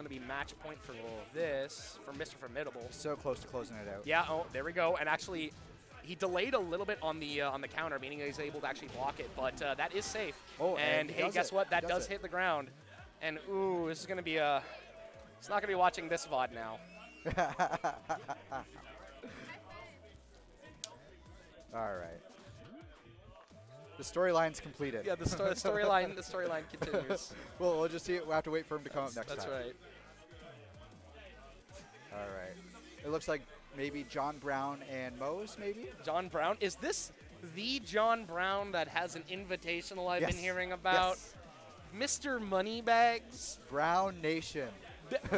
to be match point for this, for Mr. Formidable. So close to closing it out. Yeah, oh, there we go. And actually, he delayed a little bit on the counter, meaning he's able to actually block it. But that is safe. Oh, and hey, guess what? That does hit the ground. And ooh, this is going to be a. It's not going to be watching this VOD now. All right. The storyline's completed. Yeah, the storyline continues. Well, we'll just see it. We'll have to wait for him to come up next time. That's right. All right. It looks like maybe John Brown and Moze, maybe? John Brown. Is this the John Brown that has an invitational I've been hearing about? Yes. Mr. Moneybags? Brown Nation.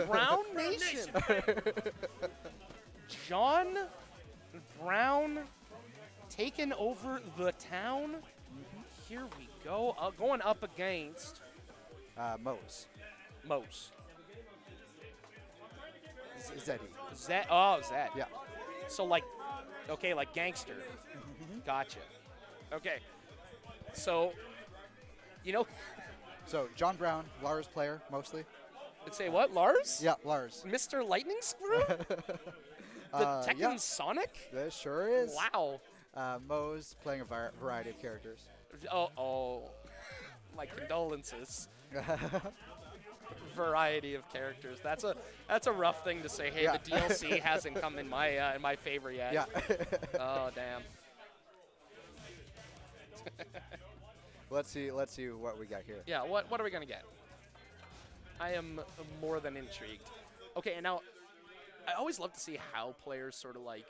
Brown Nation. John Brown taking over the town? Here we go. Going up against Moze. Moze. Zeddy. Zed. Yeah. So like, okay, like gangster. Gotcha. Okay. So, you know. So John Brown, Lars player mostly. Let's say what? Lars? Yeah, Lars. Mr. Lightning Screw? The Tekken Sonic? That sure is. Wow. Moze playing a variety of characters. Oh, my condolences. Variety of characters. That's a rough thing to say. Hey, Yeah. the DLC hasn't come in my favor yet. Yeah. Oh, damn. Let's see what we got here. Yeah, what are we gonna get? I am more than intrigued. Okay, and now I always love to see how players sort of like.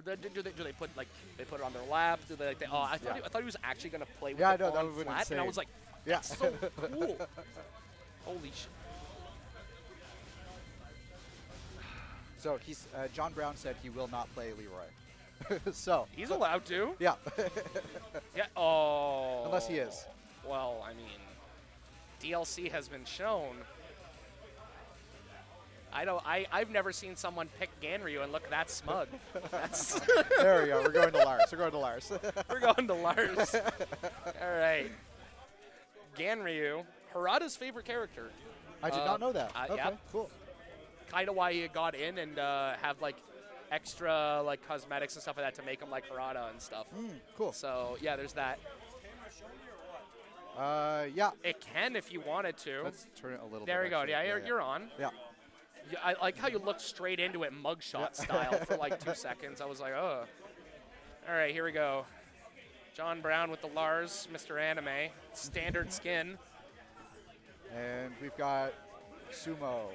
Do they put like they put it on their lap? Do they like? I thought he was actually gonna play with it on flat, and I was like, that's so cool. Holy shit. So he's John Brown said he will not play Leroy. So he's allowed to. Yeah. Yeah. Oh. Unless he is. Well, I mean, DLC has been shown. I've never seen someone pick Ganryu and look that smug. That's There we go. We're going to Lars. We're going to Lars. All right. Ganryu, Harada's favorite character. I did not know that. Okay, yeah. cool. Kind of why he got in and have like extra like cosmetics and stuff like that to make him like Harada and stuff. Cool. So yeah, there's that. Yeah. It can if you wanted to. Let's turn it a little bit. There we go. actually. Yeah, you're on. Yeah. I like how you looked straight into it mugshot style for like 2 seconds. I was like, oh. All right, here we go. John Brown with the Lars, Mr. Anime, standard skin. And we've got Sumo.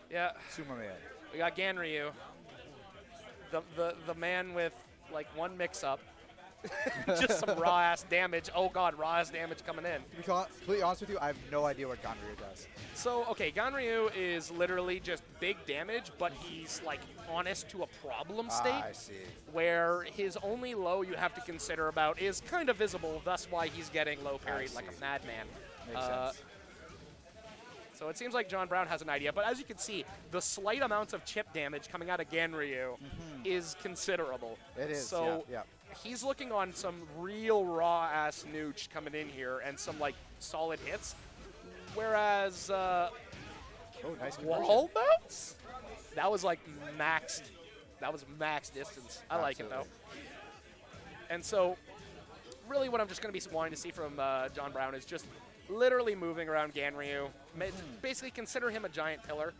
Yeah. Sumo Man. We got Ganryu. The man with like one mix-up. Just some raw-ass damage. Oh, God, raw-ass damage coming in. To be completely honest with you, I have no idea what Ganryu does. So, okay, Ganryu is literally just big damage, but he's, like, honest to a problem state. I see. Where his only low you have to consider about is kind of visible, thus why he's getting low parried like a madman. Makes sense. So it seems like John Brown has an idea, but as you can see, the slight amounts of chip damage coming out of Ganryu is considerable. It is, so yeah. He's looking on some real raw-ass nooch coming in here and some, like, solid hits. Whereas, nice wall bounce? That was, like, maxed. That was max distance. I like it, though. And so, really what I'm just going to be wanting to see from John Brown is just literally moving around Ganryu. Basically consider him a giant pillar.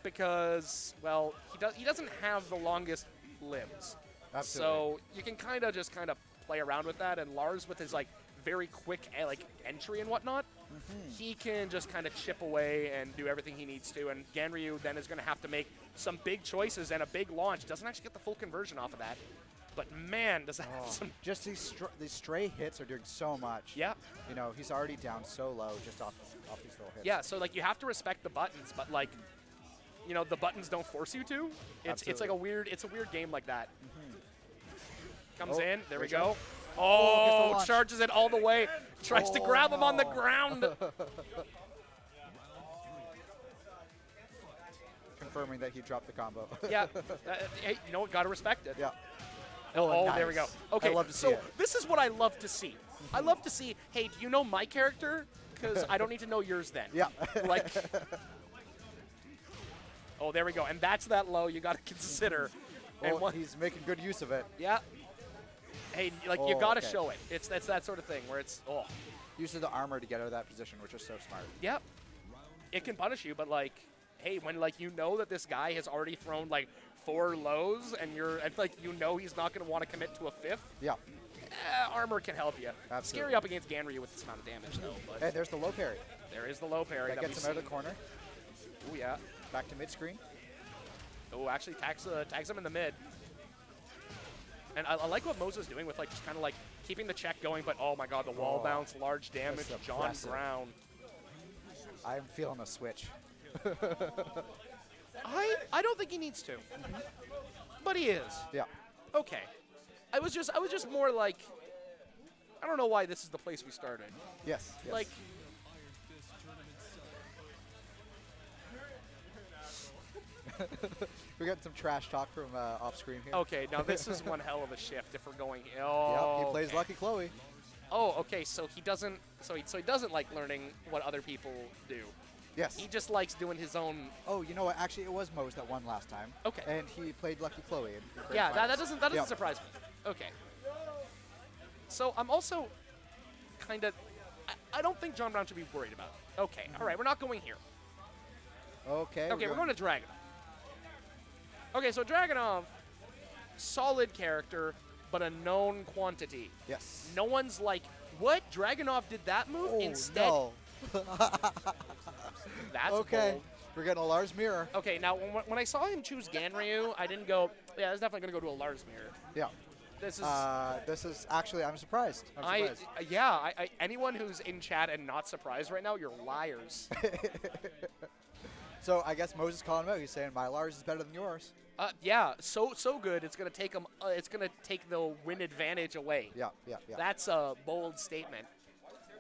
Because, well, he doesn't have the longest limbs. Absolutely. So you can kind of just play around with that, and Lars with his like very quick like entry and whatnot, he can just kind of chip away and do everything he needs to, and Ganryu then is going to have to make some big choices and a big launch. Doesn't actually get the full conversion off of that, but man, does that have some... Just these stray hits are doing so much. Yeah. You know, he's already down so low just off these little hits. Yeah, so like you have to respect the buttons, but like, you know, the buttons don't force you to. It's like a weird game like that. Comes in, there we go. Oh, charges it all the way. Tries to grab him on the ground. Confirming that he dropped the combo. Yeah. Hey, you know what? Gotta respect it. Yeah. Oh, nice. there we go. Okay, I love to see so it. this is what I love to see. I love to see, hey, do you know my character? Because I don't need to know yours then. Yeah. Like, oh, there we go. And that's that low you got to consider. Well, he's making good use of it. Yeah. Hey, like, you got to show it. It's that sort of thing where it's, Uses the armor to get out of that position, which is so smart. Yep. It can punish you, but, like, hey, when, like, you know that this guy has already thrown, like, 4 lows and like, you know he's not going to want to commit to a 5th. Yeah. Armor can help you. Absolutely. Scary up against Ganryu with this amount of damage, though. But Hey, there's the low parry. there is the low parry. That gets him out of the corner. Oh, yeah. Back to mid-screen. Oh, actually tags him in the mid. And I like what Moze is doing with, like, just kind of, like, keeping the check going, but, oh, my God, the wall bounce, large damage, John impressive. Brown. I'm feeling a switch. I don't think he needs to. But he is. Yeah. Okay. I was just more like, I don't know why this is the place we started. Yes. Like, we got some trash talk from off screen here. okay, now this is one hell of a shift if we're going. Oh, Yep, he plays okay. Lucky Chloe. Oh, okay. So he doesn't. So he doesn't like learning what other people do. Yes. He just likes doing his own. Oh, you know what? Actually, it was Moze that won last time. Okay. And he played Lucky Chloe. In grand Yeah, that finals. doesn't Yep. surprise me. Okay. So I'm also kind of. I don't think John Brown should be worried about it. Okay. All right. We're not going here. Okay. Okay. We're going to Dragunov. Okay. So Dragunov, solid character, but a known quantity. Yes. No one's like, what? Dragunov did that move Oh, instead? no. That's okay. bold. We're getting a Lars mirror. Okay, now when I saw him choose Ganryu, I didn't go, yeah, that's definitely going to go to a Lars mirror. Yeah. This is actually, I'm surprised. anyone who's in chat and not surprised right now, you're liars. So I guess Moze is calling him out. He's saying my Lars is better than yours. Yeah, so good. It's going to take him. It's going to take the win advantage away. Yeah. That's a bold statement.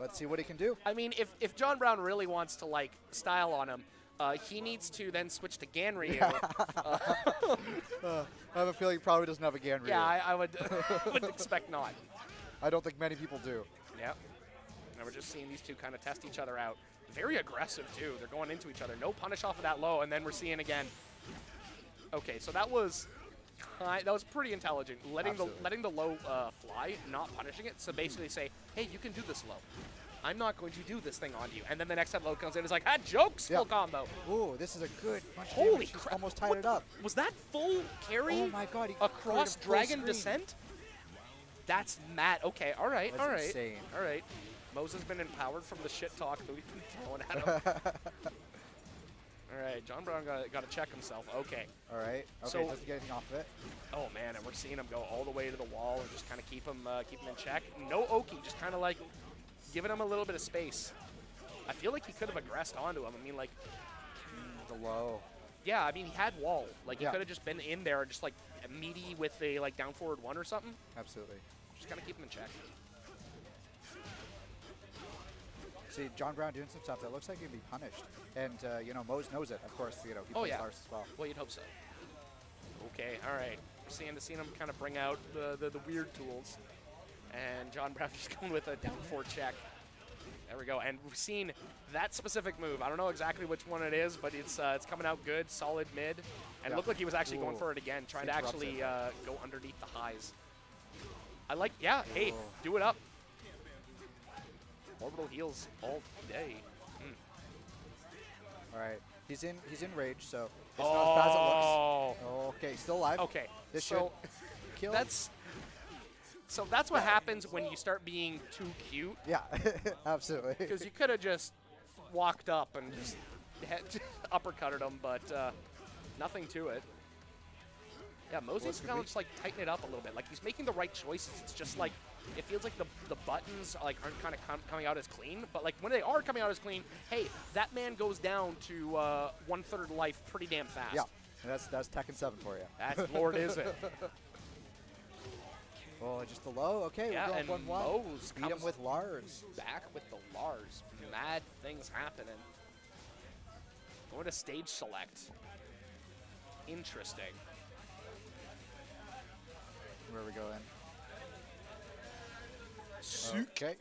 Let's see what he can do. I mean, if John Brown really wants to like style on him, he needs to then switch to Ganryu. I have a feeling he probably doesn't have a Ganryu. Yeah, I would would expect not. I don't think many people do. Yep. Now we're just seeing these two kind of test each other out. Very aggressive, too. They're going into each other. No punish off of that low, and then we're seeing again. Okay, so that was pretty intelligent. Letting the low fly, not punishing it. So basically say, hey, you can do this low. I'm not going to do this thing on you. And then the next time low comes in, it's like, jokes, full combo. Ooh, this is a good bunch of Holy damage. crap. Almost tied it up. Was that full carry? Oh my God. He across cleared a full Dragon screen. Descent? That's mad. Okay, all right. That's insane. All right. Moze has been empowered from the shit talk that we've been throwing at him. All right, John Brown got to check himself. Okay. All right. Okay, So- doesn't get anything off of it. Oh man, and we're seeing him go all the way to the wall and just kind of keep him in check. No Oki, just kind of like giving him a little bit of space. I feel like he could have aggressed onto him. I mean, like, The low. yeah, I mean, he had wall. Like, he Yeah. could have just been in there and just like meaty with a like down forward 1 or something. Absolutely. Just kind of keep him in check. See, John Brown doing some stuff that looks like he'd be punished. And, Moze knows it. Of course, he plays yeah. Lars as well. Well, you'd hope so. Okay, all right. We're seeing him kind of bring out the weird tools. And John Brown just going with a down 4 check. There we go. And we've seen that specific move. I don't know exactly which one it is, but it's coming out good, solid mid. And it looked like he was actually going for it again, trying to actually go underneath the highs. I like, hey, do it up. Orbital heals all day. All right. He's in rage, so it's not as bad as it looks. Okay, still alive. Okay. This So should kill. that's what happens when you start being too cute. Yeah, absolutely. Because you could have just walked up and just uppercutted him, but nothing to it. Yeah, Moze's kind of just like tighten it up a little bit. Like he's making the right choices. It's just like it feels like the buttons like aren't kind of coming out as clean. But like when they are coming out as clean, hey, that man goes down to 1/3 life pretty damn fast. Yeah, and that's Tekken 7 for you. That's Lord, is it? Oh, just the low. Okay, Yeah, we're and going 1-1. Moze Beat him comes with Lars. back with the Lars. Mad things happening. Going to stage select. Interesting. Where are we going? Okay.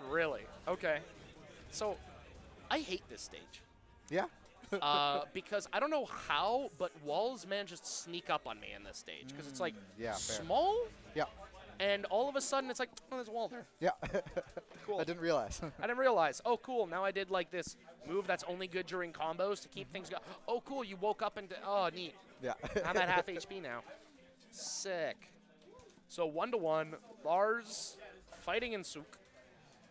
Really? Okay. So, I hate this stage. Yeah. Because I don't know how, but walls manage to sneak up on me in this stage. Because it's like yeah, fair. small, Yeah. and all of a sudden it's like, oh, there's a wall there. Yeah. Cool. I didn't realize. I didn't realize. Oh, cool. Now I did like this move that's only good during combos to keep things going. Oh, cool. You woke up and oh, neat. Yeah. I'm at half HP now. Sick. So 1-1. Lars fighting in Sook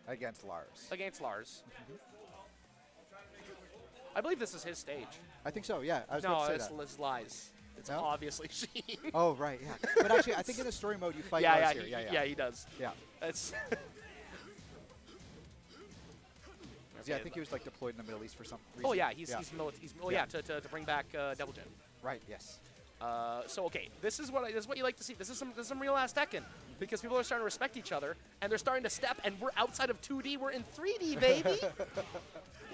Against Lars. against Lars. I believe this is his stage. I think so, yeah. I was No, about to it's say that. Liz lies. It's No? obviously she. Oh, right, yeah. But actually, I think in the story mode, you fight yeah, Lars yeah, here. yeah, he does. Yeah. That's. Yeah, I think he was like deployed in the Middle East for some reason. Oh yeah, he's Yeah. to bring back Double Gen. Right, yes. So okay, this is what you like to see. This is some real ass Tekken because people are starting to respect each other and they're starting to step. And we're outside of 2D, we're in 3D, baby.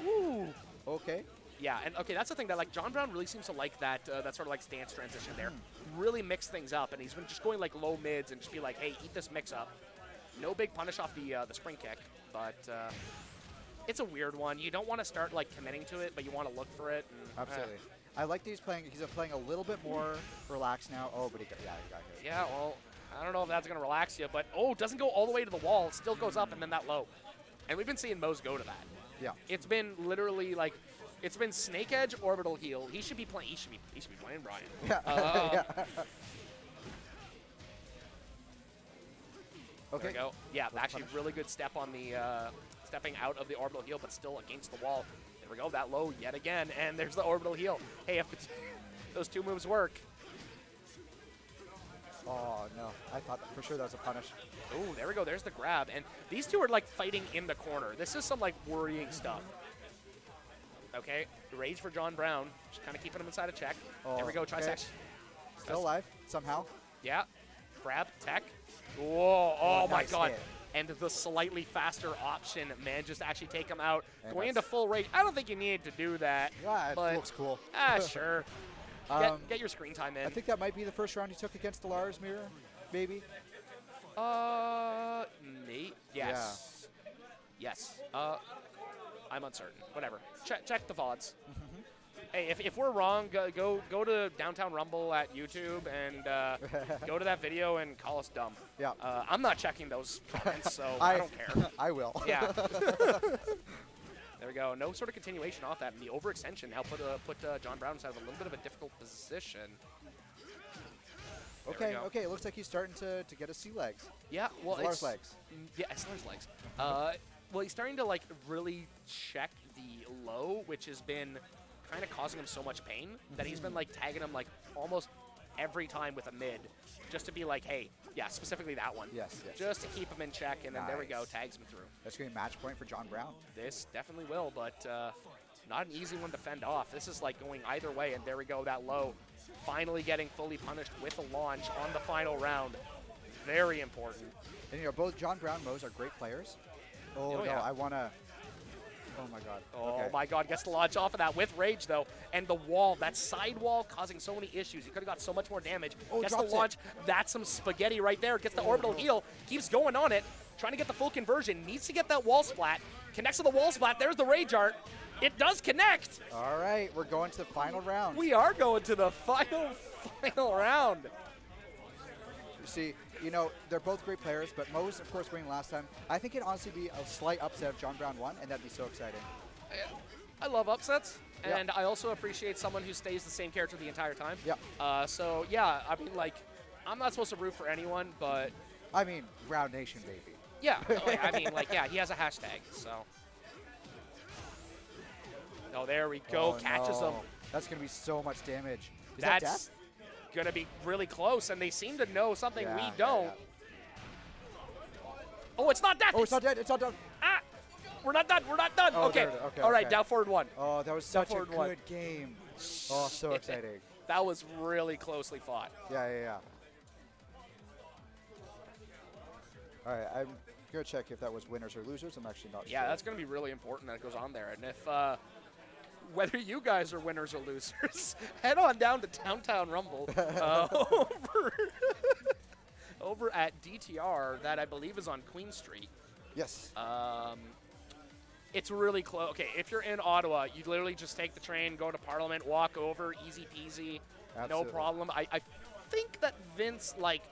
Ooh. Okay. Yeah, and okay, that's the thing that like John Brown really seems to like that that sort of like stance transition there. Really mix things up, and he's been just going like low mids and just be like, hey, eat this mix up. No big punish off the spring kick, but it's a weird one. You don't want to start like committing to it, but you want to look for it. And, Absolutely. I like that he's playing a little bit more relaxed now. Oh, but he got hit. Yeah, well, I don't know if that's going to relax you, but oh, it doesn't go all the way to the wall. It still goes up and then that low. And we've been seeing Moze go to that. Yeah. It's been literally like, it's been Snake Edge, Orbital Heal. He should be playing. He should be playing Brian. Yeah. Yeah. Okay. There we go. Yeah, actually, really good step on the stepping out of the Orbital Heal, but still against the wall. There we go. That low yet again, and there's the Orbital Heal. Hey, if those two moves work. Oh no! I thought that for sure that was a punish. Oh, there we go. There's the grab, and these two are like fighting in the corner. This is some like worrying stuff. Okay, rage for John Brown, just kind of keeping him inside of check. Oh, there we go, okay. trisect. Still alive somehow. Yeah, grab, tech. Whoa, oh my nice god. hit. And the slightly faster option manages to actually take him out. And Going into full rage, I don't think you needed to do that. Yeah, it but looks cool. Sure. Get your screen time in. I think that might be the first round he took against the Lars mirror, maybe. Nate? Yes. Yes. I'm uncertain. Whatever. Check the VODs. Hey, if we're wrong, go to Downtown Rumble at YouTube and go to that video and call us dumb. Yeah. I'm not checking those comments, so I don't care. I will. Yeah. There we go. No sort of continuation off that. And the overextension helped put John Brown inside of a little bit of a difficult position. Okay, okay. It looks like he's starting to get his sea legs. Yeah, well, Lars legs. Yeah, it's Lars legs. Well, he's starting to like really check the low, which has been kind of causing him so much pain that he's been like tagging him like almost every time with a mid, just to be like, hey, yeah, specifically that one. Yes, yes. Just to keep him in check, and then there we go, Nice. tags him through. That's going to be a match point for John Brown. This definitely will, but not an easy one to fend off. This is like going either way, and there we go, that low. Finally getting fully punished with a launch on the final round. Very important. And you know, both John Brown and Moze are great players. Oh, no, yeah. I want to... Oh, my God. Oh, Okay. my God. Gets the launch off of that with rage, though. And the wall, that side wall causing so many issues. He could have got so much more damage. Oh, Gets the drops it. launch. That's some spaghetti right there. Gets the orbital heal. Keeps going on it. Trying to get the full conversion. Needs to get that wall splat. Connects to the wall splat. There's the rage art. It does connect. All right, we're going to the final round. We are going to the final round. You see, you know, they're both great players, but Moze, of course, winning last time. I think it'd honestly be a slight upset if John Brown won, and that'd be so exciting. I love upsets, Yeah. and I also appreciate someone who stays the same character the entire time. Yeah. So yeah, I mean, like, I'm not supposed to root for anyone, but I mean, Round Nation, baby. yeah, like, I mean, like, yeah, he has a hashtag, so. Oh, there we go, catches him. That's going to be so much damage. Is that That's death? gonna be really close, and they seem to know something we Yeah, don't. yeah. Oh, it's not death. Oh, it's not dead. It's not done. Ah, we're not done. We're not done. Oh, okay. there it is. Okay, All right, okay. down forward 1. Oh, that was such a forward one. good game. Oh, so Shit. exciting. That was really closely fought. Yeah, yeah, yeah. All right, I'm going to check if that was winners or losers. I'm actually not sure. Yeah, that's going to be really important that goes on there. And if whether you guys are winners or losers, head on down to Downtown Rumble over at DTR, that I believe is on Queen Street. Yes. It's really close. Okay, if you're in Ottawa, you literally just take the train, go to Parliament, walk over, easy peasy, Absolutely. no problem. I think that Vince, like,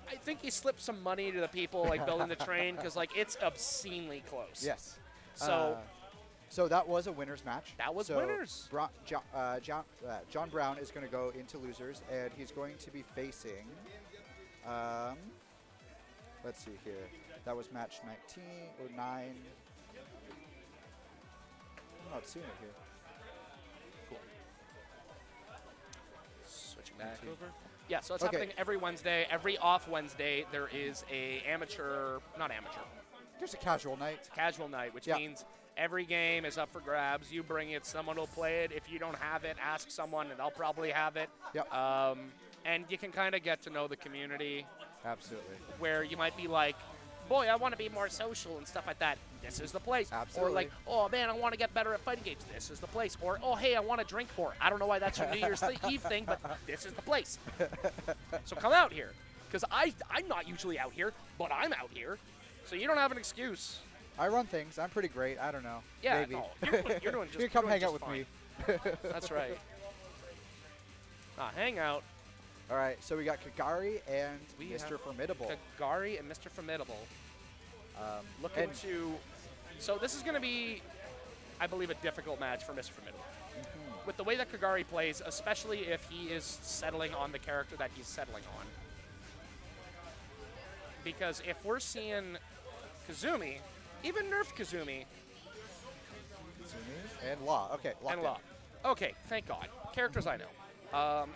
I think he slipped some money to the people, like, building the train, because, like, it's obscenely close. Yes. So So that was a winners match. That was so winners. John Brown is going to go into losers, and he's going to be facing. Let's see here. That was match 19 or 9. I'm not seeing it here. Cool. Switching back over. Yeah, so it's Okay. happening every Wednesday. Every off Wednesday, there is a not amateur, Just a casual night. it's a casual night, which Yeah. means every game is up for grabs. You bring it, someone will play it. If you don't have it, ask someone, and they'll probably have it. Yep. And you can kind of get to know the community, Absolutely. where you might be like, boy, I want to be more social and stuff like that. This is the place. Absolutely. Or like, oh, man, I want to get better at fighting games. This is the place. Or, oh, hey, I want to drink more. I don't know why that's your New Year's Eve thing, but this is the place. So come out here. Because I'm not usually out here, but I'm out here. So you don't have an excuse. I run things. I'm pretty great. I don't know. Yeah, Maybe. no, you're doing just You come you're doing hang out just with fine. me. That's right. Hang out. All right, so we got Kagari and We Mr. have Formidable. Kagari and Mr. Formidable. Looking and- to. So this is going to be, I believe, a difficult match for Mr. Formidable. With the way that Kagari plays, especially if he is settling on the character that he's settling on. Because if we're seeing Kazumi, even nerfed Kazumi, And Law. Okay, locked and in. Law. Okay, thank God. Characters I know.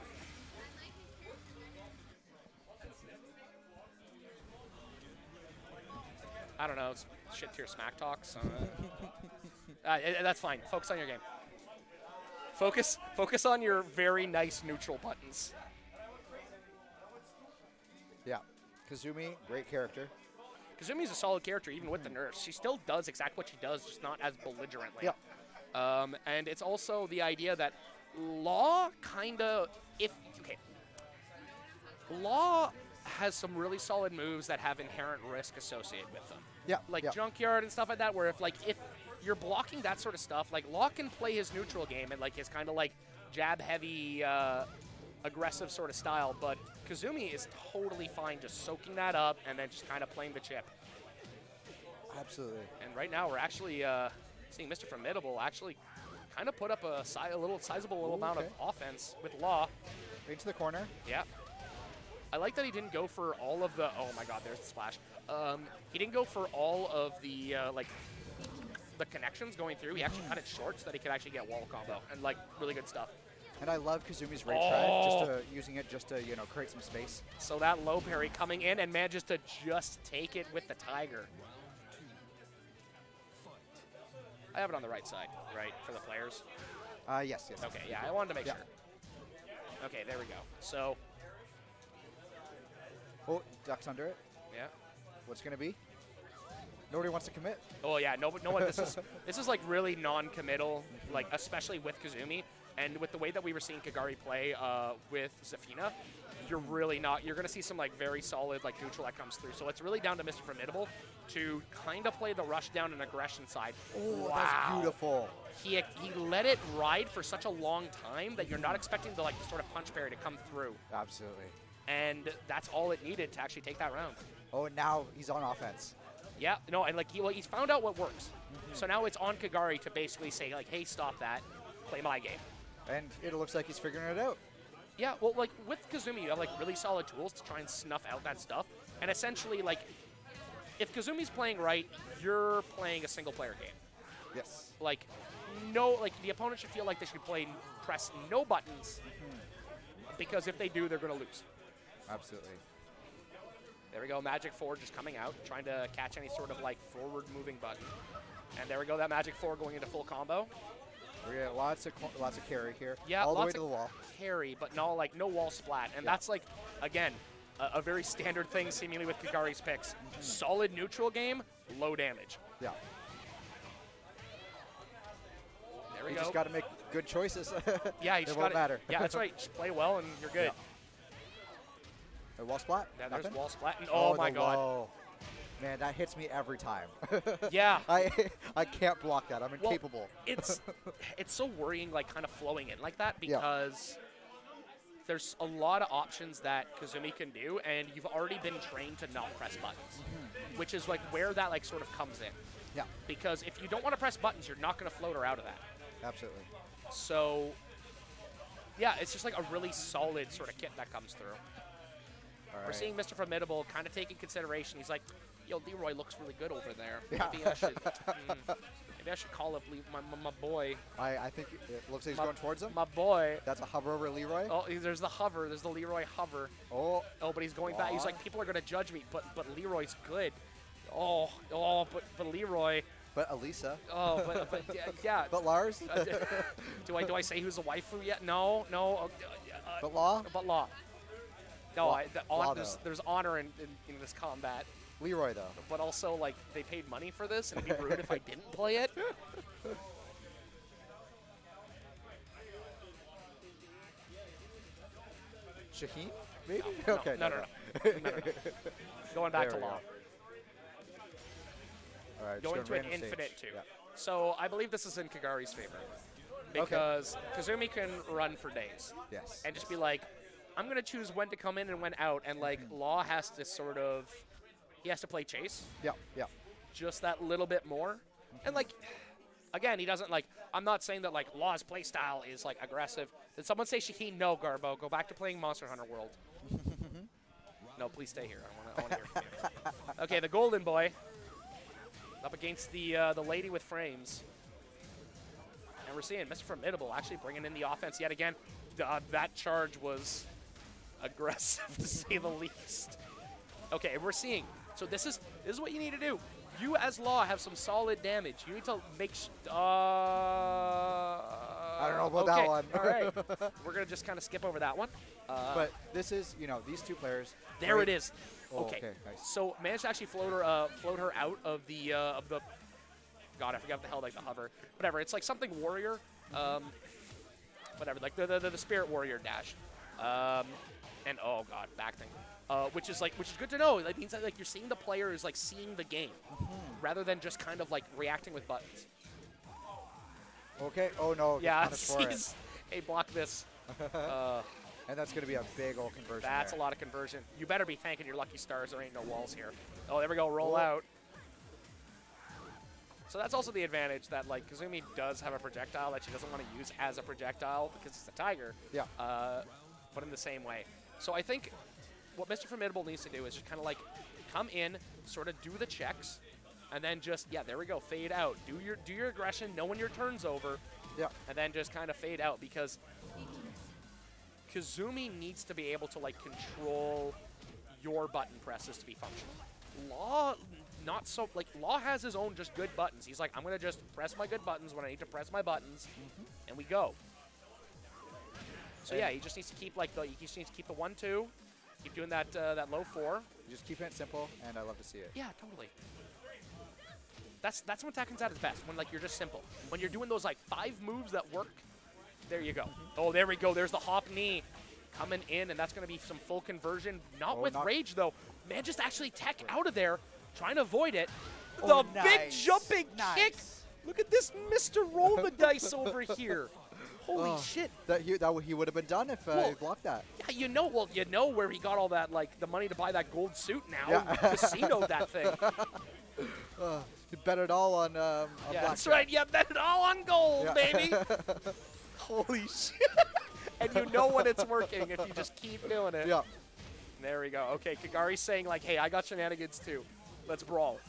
I don't know. It's shit tier smack talks. That's fine. Focus on your game. Focus on your very nice neutral buttons. Yeah. Kazumi, great character. Kazumi's a solid character, even with the nerfs. She still does exactly what she does, just not as belligerently. Yeah. And it's also the idea that Law kind of, Law has some really solid moves that have inherent risk associated with them. Yeah. Like yeah. Junkyard and stuff like that, where if you're blocking that sort of stuff, like Law can play his neutral game and like his kind of like jab heavy, aggressive sort of style, but Kazumi is totally fine just soaking that up and then just kind of playing the chip. Absolutely. And right now we're actually seeing Mr. Formidable actually kind of put up a sizable little amount of offense with Law. Into the corner. Yeah. I like that he didn't go for all of the, oh my God, there's the splash. He didn't go for all of the, the connections going through. He actually cut it short so that he could actually get wall combo and like really good stuff. And I love Kazumi's rage drive, using it just to, create some space. So that low parry coming in and manages to just take it with the Tiger. I have it on the right side, right, for the players? Yes. Okay, yeah, I wanted to make Yeah. sure. Okay, there we go. So, Oh, ducks under it. yeah. What's going to be? Nobody wants to commit. Oh yeah, no one. This is like really non-committal, like especially with Kazumi, and with the way that we were seeing Kagari play with Zafina, you're really not. You're gonna see some like very solid like neutral that comes through. So it's really down to Mr. Formidable to kind of play the rush down and aggression side. Oh, wow. that's beautiful. He let it ride for such a long time that you're not expecting the like sort of punch parry to come through, Absolutely. and that's all it needed to actually take that round. Oh, and now he's on offense. Yeah, no, and like he's found out what works. So now it's on Kagari to basically say like, hey, stop that, play my game. And it looks like he's figuring it out. Yeah, well, like with Kazumi, you have like really solid tools to try and snuff out that stuff. And essentially, like, if Kazumi's playing right, you're playing a single-player game. Yes. Like, the opponent should feel like they should press no buttons, because if they do, they're going to lose. Absolutely. There we go, Magic 4 just coming out, trying to catch any sort of, like, forward-moving button. And there we go, that Magic 4 going into full combo. We got lots of carry here. Yeah, all the way lots to of the wall. carry, but no wall splat. And that's, like, again, a very standard thing seemingly with Kagari's picks. Solid neutral game, low damage. Yeah. There we You go. just got to make good choices. Yeah, you it just won't got matter. Yeah, that's right. Just play well and you're good. A wall splat? Yeah, there's Nothing? wall splat. And oh my the god. low. Man, that hits me every time. Yeah. I can't block that. I'm Well, incapable. it's so worrying, like kind of flowing in like that, because there's a lot of options that Kazumi can do, and you've already been trained to not press buttons, which is like where that like sort of comes in. Yeah, Because if you don't want to press buttons, you're not going to float her out of that. absolutely. So, yeah, it's just like a really solid sort of kit that comes through. All We're right. seeing Mr. Formidable kind of taking consideration. He's like, yo, Leroy looks really good over there. Yeah. Maybe I should call up my boy. I think it looks like he's going towards him. My boy. That's a hover over Leroy. Oh, there's the hover. There's the Leroy hover. Oh, But he's going back. He's like, people are going to judge me, but Leroy's good. But Leroy. but Elisa. Oh, but yeah. But Lars. Do I say who's a waifu yet? No. but Law. But Law. No, Law, there's honor in this combat. Leroy though. But also, like, they paid money for this, and it'd be rude if I didn't play it. Shaheen? Maybe. No, Okay. no. Going back There to we Law. All right. Going just to an random infinite stage. too. Yeah. So I believe this is in Kagari's favor. Because Kazumi can run for days. Yes. And just be like, I'm going to choose when to come in and when out. And, like, Law has to sort of, he has to play chase. Yeah. Yeah. Just that little bit more. And, like, again, he doesn't, like, I'm not saying that, like, Law's play style is, like, aggressive. Did someone say Shaheen? No, Garbo. Go back to playing Monster Hunter World. No, please stay here. I want to hear from you. Okay, the Golden Boy up against the lady with frames. And we're seeing Mr. Formidable actually bringing in the offense yet again. That charge was aggressive, to say the least. Okay, and we're seeing. So this is what you need to do. You, as Law, have some solid damage. You need to make I don't know about that one. All right. We're going to just kind of skip over that one. But this is, these two players. There right? it is. Oh, Okay. nice. So managed to actually float her out of the God, I forgot what the hell, like the hover. Whatever. It's like something warrior. Whatever. Like the spirit warrior dash. And oh god, back thing. Which is good to know. That means that like you're seeing the player is like seeing the game, rather than just kind of like reacting with buttons. Okay. Oh no. Yeah. Punished for it. Hey, block this. And that's going to be a big old conversion. That's there. a lot of conversion. You better be thanking your lucky stars. There ain't no walls here. Oh, there we go. Roll Cool. out. So that's also the advantage that like Kazumi does have a projectile that she doesn't want to use as a projectile because it's a tiger. Yeah. But in the same way. So I think what Mr. Formidable needs to do is just kind of like come in, sort of do the checks, and then just there we go, fade out. Do your aggression, know when your turn's over. Yeah. And then just kind of fade out because Kazumi needs to be able to like control your button presses to be functional. Law, not so, like Law has his own just good buttons. He's like, I'm gonna just press my good buttons when I need to press my buttons, and we go. So yeah, he just needs to keep like he just needs to keep the 1-2, keep doing that that low 4. Just keep it simple, and I love to see it. Yeah, totally. That's when Tekken's at its best, when like you're just simple. When you're doing those like 5 moves that work, there you go. Oh, there we go. There's the hop knee coming in, and that's going to be some full conversion. Not with rage, though. Man, just actually tech out of there, trying to avoid it. Oh, the big nice. jumping Nice. kick. Look at this Mr. Roll the Dice over here. Holy shit. That he would have been done if he blocked that. Yeah, you know where he got all that, like, the money to buy that gold suit now. Yeah. Casinoed that thing. You bet it all on Yeah, blackjack. that's right. Yeah, bet it all on gold, Yeah. baby. Holy shit. And you know when it's working if you just keep doing it. Yeah. There we go. Okay, Kagari's saying, like, hey, I got shenanigans too. Let's brawl.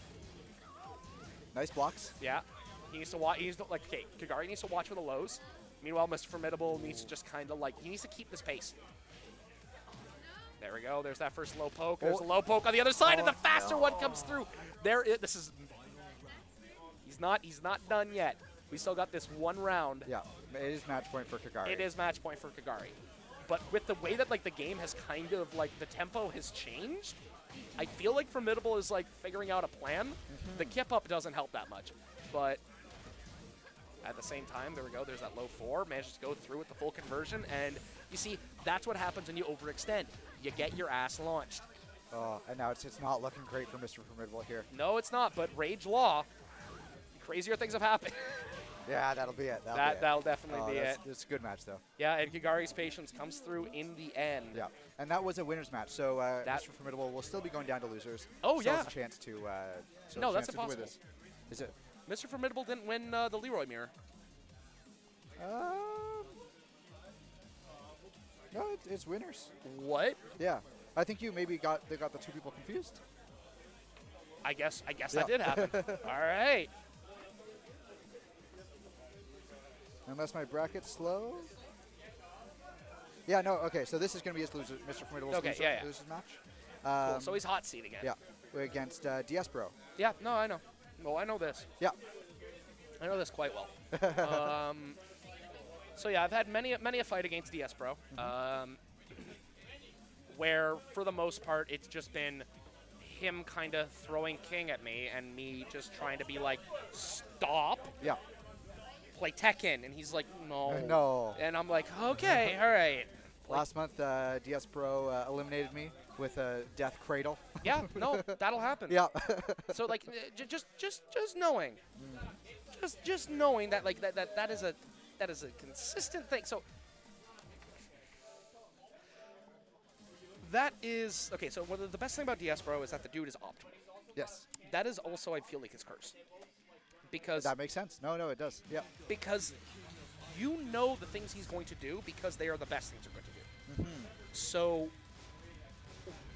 Nice blocks. Yeah. He needs to watch. Okay, Kagari needs to watch for the lows. Meanwhile, Mr. Formidable needs to just kind of, like, he needs to keep this pace. There we go. There's that first low poke. There's a low poke on the other side, and the faster one comes through. This is. He's not done yet. We still got this one round. Yeah, it is match point for Kagari. It is match point for Kagari. But with the way that, like, the game has kind of, like, the tempo has changed, I feel like Formidable is, like, figuring out a plan. The kip up doesn't help that much. But at the same time, there we go. There's that low 4. Manages to go through with the full conversion. And you see, that's what happens when you overextend. You get your ass launched. Oh, and now it's not looking great for Mr. Formidable here. No, it's not. But Rage Law, crazier things have happened. Yeah, that'll be it. That'll definitely be it. It's a good match, though. Yeah, and Kagari's patience comes through in the end. Yeah, and that was a winner's match, so Mr. Formidable will still be going down to losers. Oh, still yeah. has a chance to. No, that's to win impossible. this. Is it? Mr. Formidable didn't win the Leroy mirror. No, it's winners. What? Yeah, I think they got the two people confused. I guess that did happen. All right. Unless my bracket's slow. Yeah, no, okay, so this is going to be his loser, Mr. Formidable's loser's match. Cool. So he's hot seat again. Yeah, against DSBro. Yeah, no, I know. Well, I know this. Yeah. I know this quite well. So yeah, I've had many a fight against DSBro, where for the most part it's just been him kind of throwing king at me and me just trying to be like, stop. Yeah. Play Tekken, and he's like, no. No. And I'm like, okay, all right. Last month, DSBro eliminated me with a death cradle. Yeah, no, that'll happen. Yeah. So like, just knowing, just knowing that like that is a consistent thing. So that is okay. So the best thing about DSBro is that the dude is optimal. Yes. That is also, I feel like, his curse. Because that makes sense. No, it does. Yeah. Because you know the things he's going to do because they are the best things you're going to do. So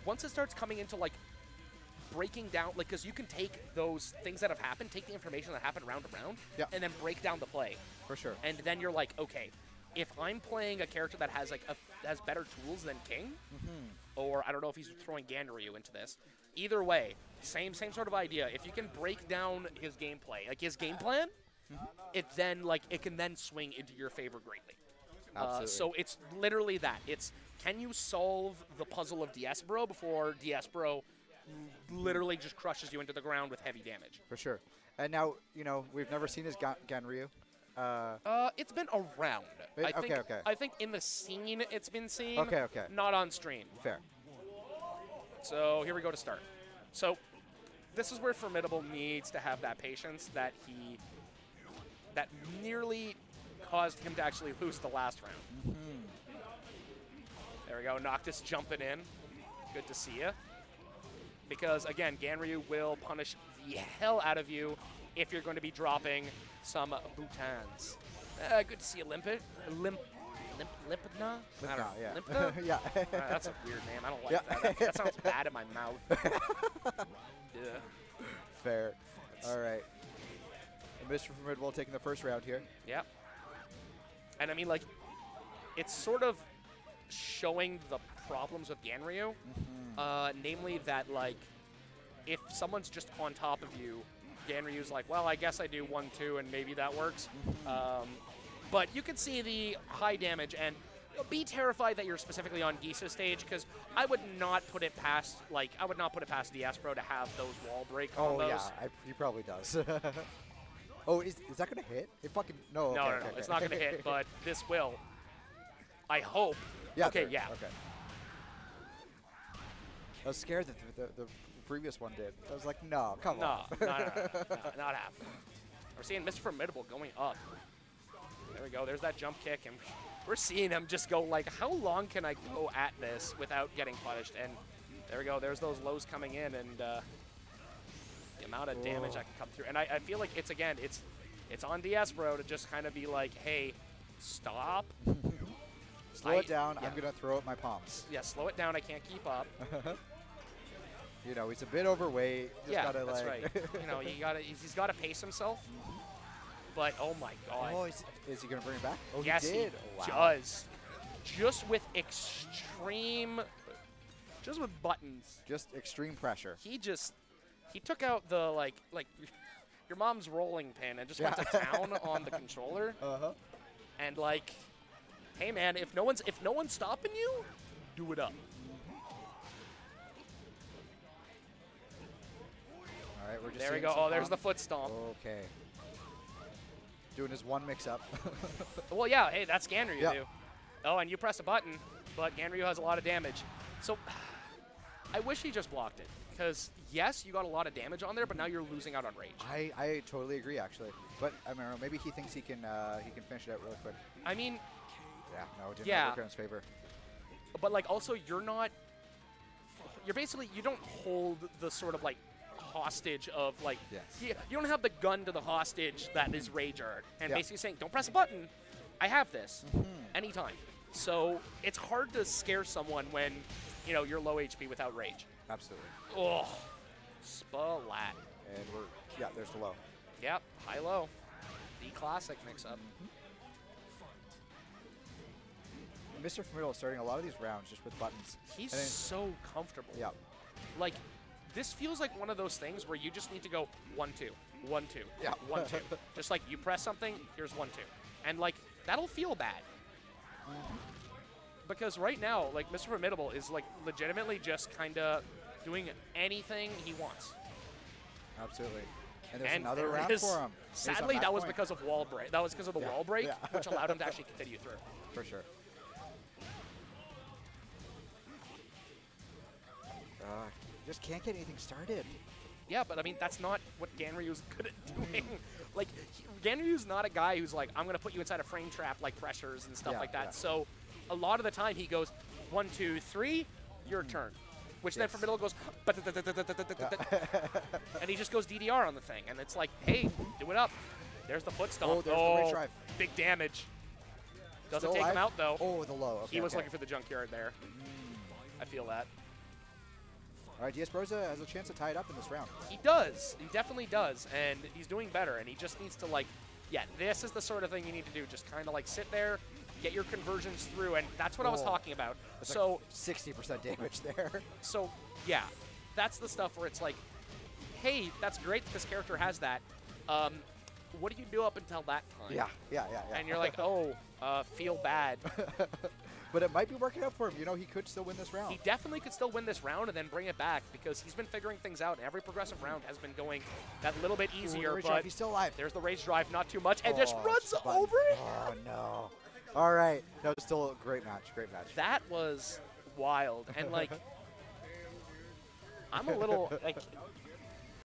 once it starts coming into like breaking down, like, because you can take those things that have happened, take the information that happened round to round, and then break down the play. For sure. And then you're like, okay, if I'm playing a character that has like has better tools than King, or I don't know if he's throwing Ganryu into this. Either way, same sort of idea. If you can break down his gameplay, like his game plan, it can then swing into your favor greatly. So it's literally that. It's, can you solve the puzzle of DSBro before DSBro literally just crushes you into the ground with heavy damage? For sure. And now, we've never seen his Ganryu. It's been around. Okay. I think in the scene it's been seen. Okay. Not on stream. Fair. So here we go to start. So this is where Formidable needs to have that patience that nearly caused him to actually lose the last round. There we go. Noctis jumping in. Good to see you. Because, again, Ganryu will punish the hell out of you if you're going to be dropping some boutons. Good to see you, Limpna? Yeah. Limpna? Yeah. That's a weird name. I don't like that. That sounds bad in my mouth. Yeah. Fair. All right. Mr. Formidable taking the first round here. Yeah. And I mean, like, it's sort of showing the problems with Ganryu. Namely that, like, if someone's just on top of you, Ganryu's like, well, I guess I do 1-2 and maybe that works. But you can see the high damage, and be terrified that you're specifically on Gisa's stage, because I would not put it past, DSBro to have those wall break combos. Oh, yeah, he probably does. Oh, is that going to hit? It fucking, no. No, it's not going to hit, but this will. I hope. Yeah. Okay, yeah. Okay. I was scared that the previous one did. I was like, no, come on. No, not half. We're seeing Mr. Formidable going up. There we go. There's that jump kick, and we're seeing him just go like, how long can I go at this without getting punished? And there we go. There's those lows coming in, and the amount of damage I can come through. And I feel like it's on DSBro to just kind of be like, hey, stop. Slow it down. Yeah. I'm going to throw up my palms. Yeah, slow it down. I can't keep up. You know, he's a bit overweight. Just yeah, gotta, that's like right. You know, he's got to pace himself. But, oh, my God. Oh, is he going to bring it back? Oh, yes, he did. He does. Just with extreme, just with buttons. Just extreme pressure. He took out the, like your mom's rolling pin and just went to town on the controller. Uh-huh. And, like, hey, man, if no one's stopping you, do it up. All right, we're just there we go. Oh, there's the foot stomp. Okay. Doing his one mix-up. Well, yeah, hey, that's Ganryu, too. Oh, and you press a button, but Ganryu has a lot of damage. So I wish he just blocked it, because, yes, you got a lot of damage on there, but now you're losing out on rage. I totally agree, actually. But, I don't know, maybe he thinks he can finish it out really quick. I mean... Yeah, no, it didn't work in his favor. But, like, also, you're basically, you don't hold the sort of, like, hostage of, like, you don't have the gun to the hostage that is rage art, and basically saying, don't press a button, I have this, anytime. So it's hard to scare someone when, you know, you're low HP without rage. Absolutely. Oh, splat. And there's the low. Yep, high-low. The classic mix-up. Mr. Formidable is starting a lot of these rounds just with buttons. He's so comfortable. Yeah. Like, this feels like one of those things where you just need to go 1, 2, 1, 2, 1, 2. Just like you press something, here's 1, 2. And, like, that'll feel bad. Because right now, like, Mr. Formidable is, like, legitimately just kind of doing anything he wants. Absolutely. And there's another round for him. Sadly, that was because of wall break. That was because of the wall break, which allowed him to actually continue through. For sure. Just can't get anything started. Yeah, but I mean, that's not what Ganryu's good at doing. Like, Ganryu's not a guy who's like, I'm going to put you inside a frame trap, like pressures and stuff like that. Yeah. So a lot of the time he goes, 1, 2, 3, your turn. Which then Formidable goes, and he just goes DDR on the thing. And it's like, hey, do it up. There's the foot stomp. Oh, there's the rage drive. Big damage. Doesn't take him out, though. Oh, the low. Okay, he was looking for the junkyard there. I feel that. All right, DSBro has a chance to tie it up in this round. He does. He definitely does. And he's doing better. And he just needs to, like, this is the sort of thing you need to do. Just kind of, like, sit there, get your conversions through. And that's what I was talking about. That's so like 60% damage there. So, yeah, that's the stuff where it's like, hey, that's great that this character has that. What do you do up until that time? Yeah. And you're like, oh, feel bad. But it might be working out for him. You know, he could still win this round. He definitely could still win this round and then bring it back because he's been figuring things out. And every progressive round has been going that little bit easier. But he's still alive. There's the rage drive, not too much, and just runs over it. Oh, no. All right. That was still a great match. Great match. That was wild. And, like, I'm a little, like,